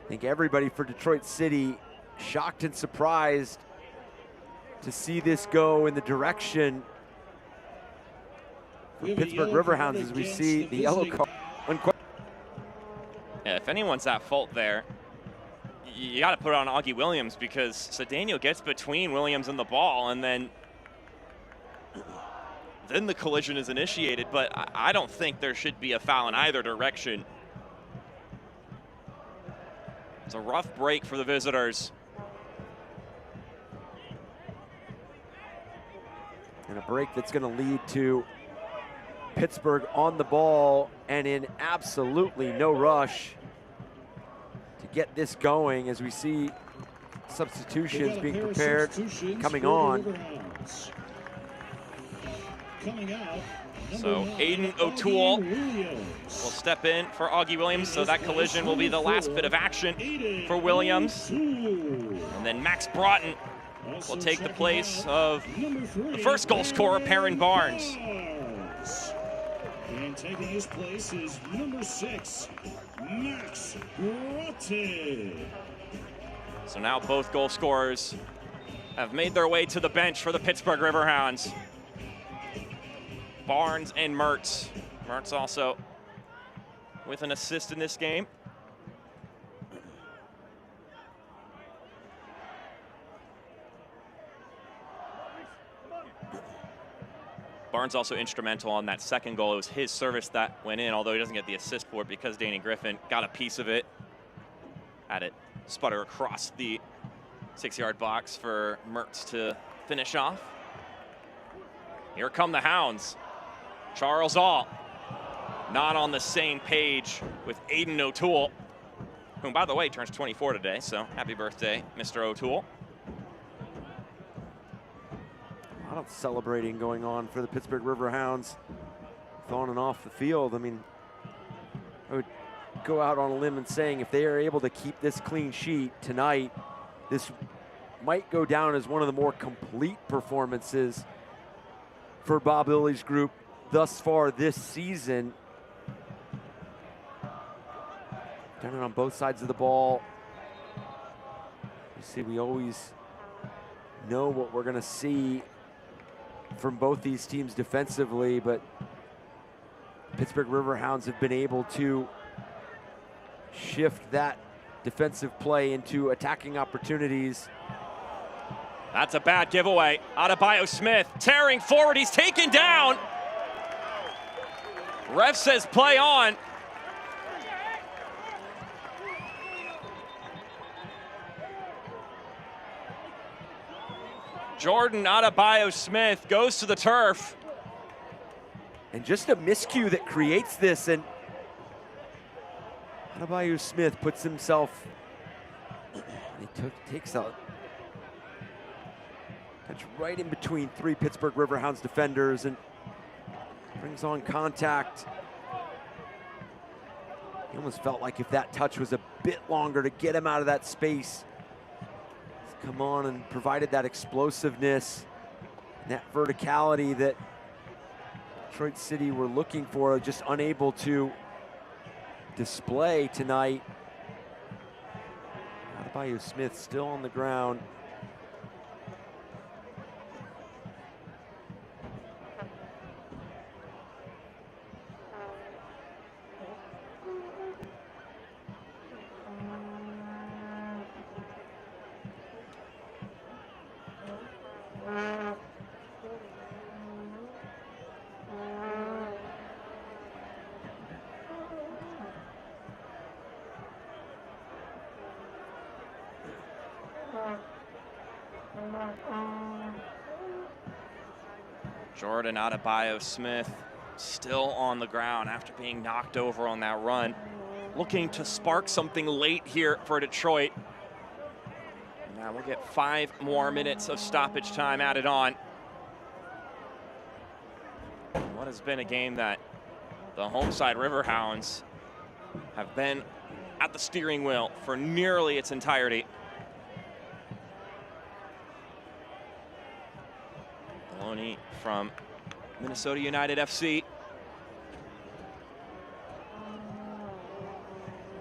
I think everybody for Detroit City shocked and surprised to see this go in the direction for Pittsburgh Riverhounds as we see the yellow card. Yeah, if anyone's at fault there, you got to put it on Augie Williams, because Cedeno gets between Williams and the ball, and then the collision is initiated, but I don't think there should be a foul in either direction. It's a rough break for the visitors. And a break that's going to lead to Pittsburgh on the ball and in absolutely no rush to get this going, as we see substitutions being prepared, coming on. So Aiden O'Toole will step in for Augie Williams, so that collision will be the last bit of action for Williams. And then Max Broughton will take the place of the first goal scorer, Perrin Barnes. And taking his place is number 6, Max Broughton. So now both goal scorers have made their way to the bench for the Pittsburgh Riverhounds. Barnes and Mertz. Mertz also with an assist in this game. Barnes also instrumental on that second goal. It was his service that went in, although he doesn't get the assist for it because Danny Griffin got a piece of it. Had it sputter across the 6-yard box for Mertz to finish off. Here come the Hounds. Charles All not on the same page with Aiden O'Toole, whom, by the way, turns 24 today, so happy birthday, Mr. O'Toole. A lot of celebrating going on for the Pittsburgh Riverhounds, on and off the field. I mean, I would go out on a limb and saying if they are able to keep this clean sheet tonight, this might go down as one of the more complete performances for Bob Lilly's group thus far this season. Done it on both sides of the ball. You see, we always know what we're gonna see from both these teams defensively, but Pittsburgh Riverhounds have been able to shift that defensive play into attacking opportunities. That's a bad giveaway. Adebayo Smith tearing forward. He's taken down. Ref says play on. Jordan Adebayo Smith goes to the turf. And just a miscue that creates this, and Adebayo Smith puts himself, takes out, that's right in between three Pittsburgh Riverhounds defenders and brings on contact. He almost felt like if that touch was a bit longer to get him out of that space, he's come on and provided that explosiveness and that verticality that Detroit City were looking for, just unable to display tonight. Adebayo Smith still on the ground. Jordan Adebayo Smith still on the ground after being knocked over on that run. Looking to spark something late here for Detroit. Now we'll get 5 more minutes of stoppage time added on. What has been a game that the home side Riverhounds have been at the steering wheel for nearly its entirety. Maloney from Minnesota United FC.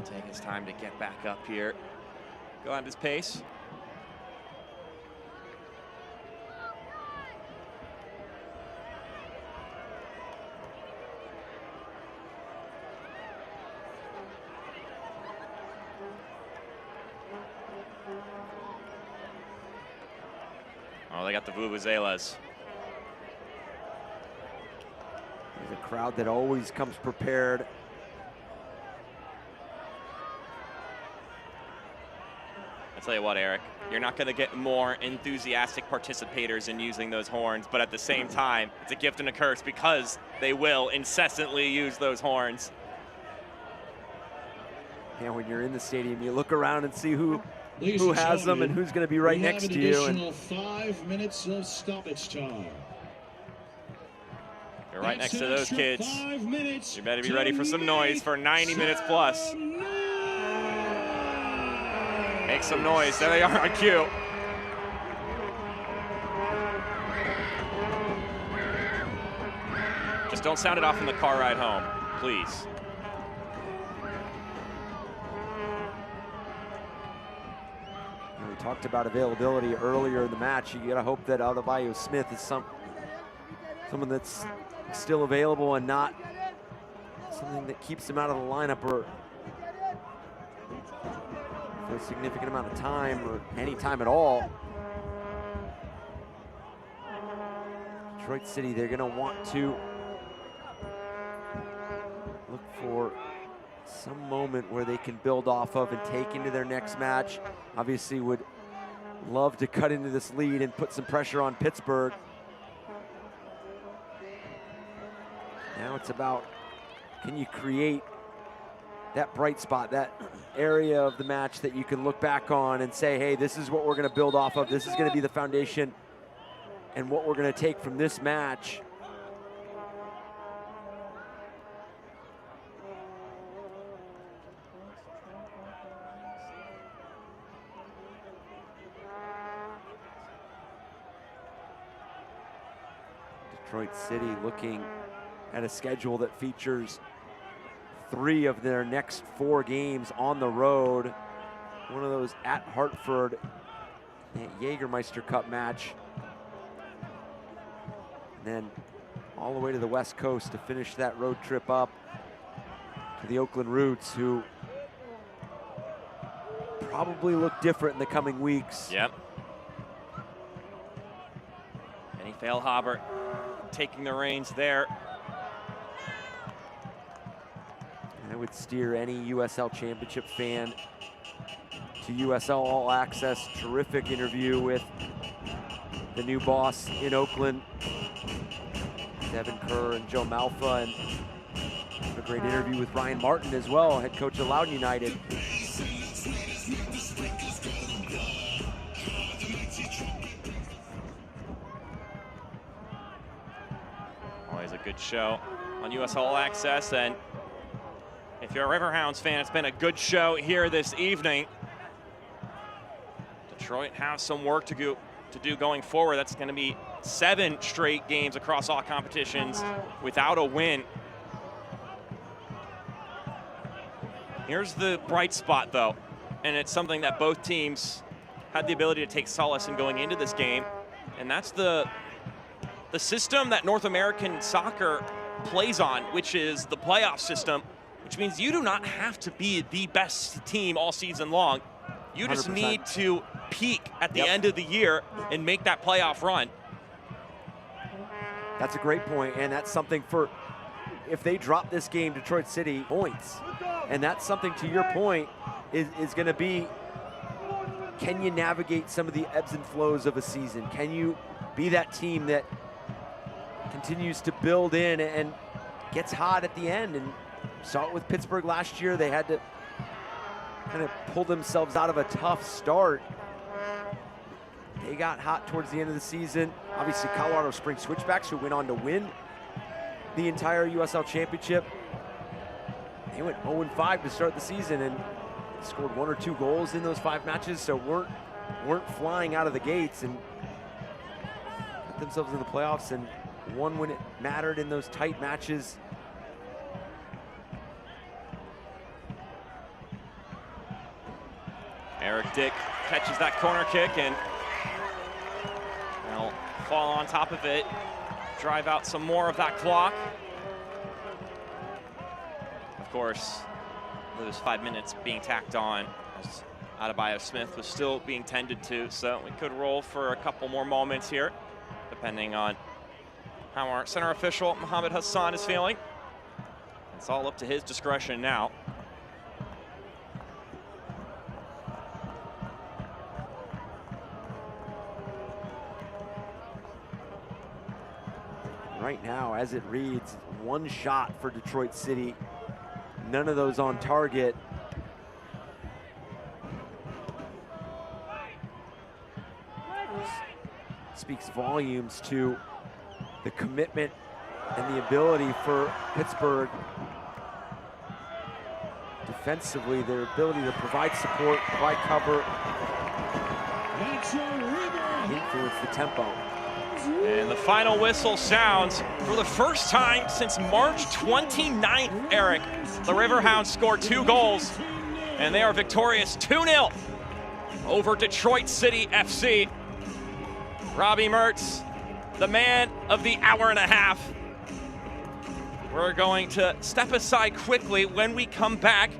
Take his time to get back up here. Go at his pace. Oh, they got the vuvuzelas. There's a crowd that always comes prepared. I'll tell you what, Eric, you're not going to get more enthusiastic participators in using those horns, but at the same time, it's a gift and a curse because they will incessantly use those horns. And when you're in the stadium, you look around and see who has them and who's going to be right next to you. Additional 5 minutes of stoppage time. You're right next to those kids. You better be ready for some noise for 90 minutes plus. Make some noise. There they are on cue. Just don't sound it off in the car ride home, please. We talked about availability earlier in the match. You gotta hope that Adebayo Smith is someone that's still available and not something that keeps him out of the lineup or for a significant amount of time or any time at all. Detroit City, they're gonna want to look for some moment where they can build off of and take into their next match. Obviously would love to cut into this lead and put some pressure on Pittsburgh. Now it's about, can you create that bright spot, that area of the match that you can look back on and say, hey, this is what we're going to build off of. This is going to be the foundation and what we're going to take from this match. Detroit City looking at a schedule that features 3 of their next 4 games on the road. One of those at Hartford, that Jägermeister Cup match. And then all the way to the West Coast to finish that road trip up to the Oakland Roots, who probably look different in the coming weeks. Yep. Benny Feilhaber taking the reins there. I would steer any USL Championship fan to USL All Access. Terrific interview with the new boss in Oakland, Devin Kerr and Joe Malfa, and a great interview with Ryan Martin as well, head coach of Loudoun United. Always a good show on USL All Access, and if you're a Riverhounds fan, it's been a good show here this evening. Detroit has some work to do going forward. That's going to be 7 straight games across all competitions without a win. Here's the bright spot, though, and it's something that both teams had the ability to take solace in going into this game, and that's the system that North American soccer plays on, which is the playoff system, which means you do not have to be the best team all season long. You just 100%. need to peak at the end of the year and make that playoff run. That's a great point, and that's something for, if they drop this game, Detroit City points. And that's something, to your point, is going to be, can you navigate some of the ebbs and flows of a season? Can you be that team that continues to build in and gets hot at the end? And saw it with Pittsburgh last year. They had to kind of pull themselves out of a tough start. They got hot towards the end of the season. Obviously, Colorado Springs Switchbacks, who went on to win the entire USL Championship. They went 0-5 to start the season and scored 1 or 2 goals in those 5 matches, so weren't flying out of the gates and got themselves in the playoffs and won when it mattered in those tight matches. Eric Dick catches that corner kick and they'll fall on top of it, drive out some more of that clock. Of course, those 5 minutes being tacked on as Adebayo Smith was still being tended to, so we could roll for a couple more moments here, depending on how our center official, Mohammed Hassan, is feeling. It's all up to his discretion now. Right now, as it reads, 1 shot for Detroit City, none of those on target. Speaks volumes to the commitment and the ability for Pittsburgh defensively, their ability to provide support, provide cover, influence the tempo. And the final whistle sounds for the first time since March 29th, Eric. The Riverhounds scored 2 goals, and they are victorious 2-0 over Detroit City FC. Robbie Mertz, the man of the hour and a half. We're going to step aside quickly. When we come back,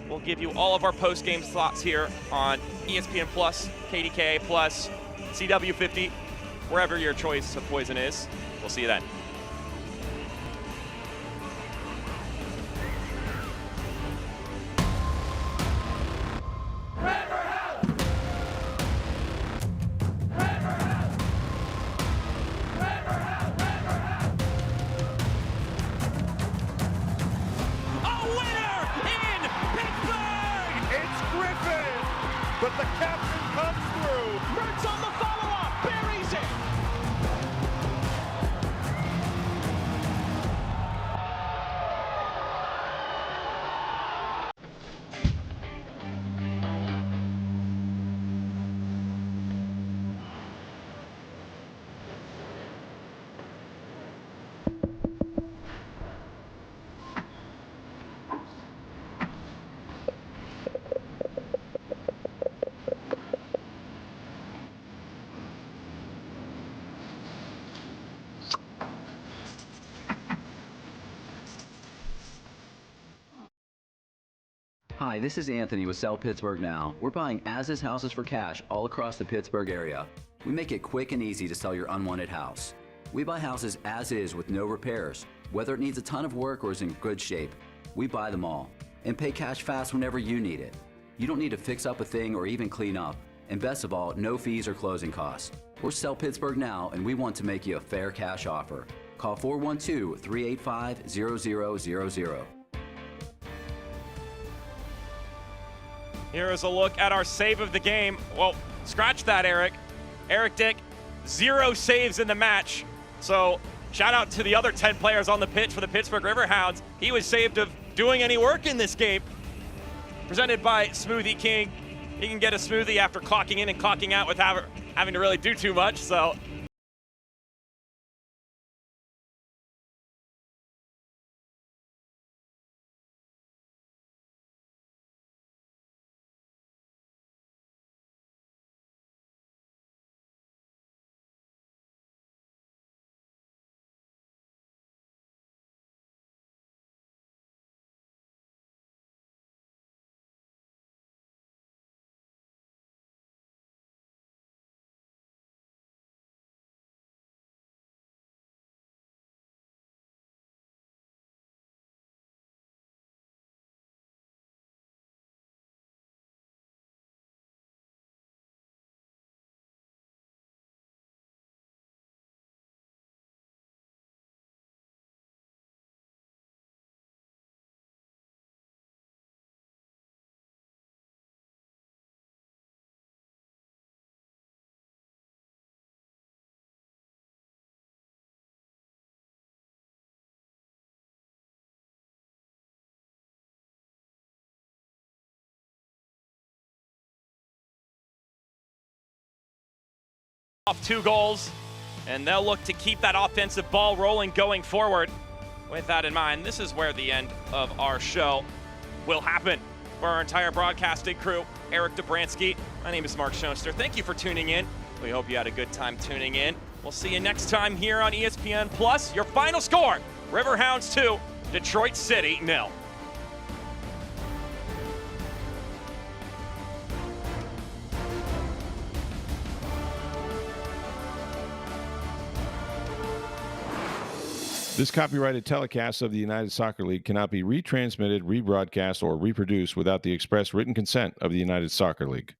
we'll give you all of our post-game thoughts here on ESPN Plus, KDKA Plus, CW50, wherever your choice of poison is. We'll see you then. but the captain comes through. Mertz on the follow-up, buries it. Hi, this is Anthony with Sell Pittsburgh Now. We're buying as-is houses for cash all across the Pittsburgh area. We make it quick and easy to sell your unwanted house. We buy houses as is with no repairs. Whether it needs a ton of work or is in good shape, we buy them all and pay cash fast whenever you need it. You don't need to fix up a thing or even clean up. And best of all, no fees or closing costs. We're Sell Pittsburgh Now, and we want to make you a fair cash offer. Call 412-385-0000. Here is a look at our save of the game. Well, scratch that, Eric. Eric Dick, 0 saves in the match. So shout out to the other 10 players on the pitch for the Pittsburgh Riverhounds. He was saved of doing any work in this game. Presented by Smoothie King. He can get a smoothie after clocking in and clocking out without having to really do too much. So off 2 goals, and they'll look to keep that offensive ball rolling going forward. With that in mind, this is where the end of our show will happen. For our entire broadcasting crew, Eric Dobransky, my name is Mark Schoenster. Thank you for tuning in. We hope you had a good time tuning in. We'll see you next time here on ESPN Plus. Your final score, Riverhounds 2, Detroit City 0. This copyrighted telecast of the United Soccer League cannot be retransmitted, rebroadcast, or reproduced without the express written consent of the United Soccer League.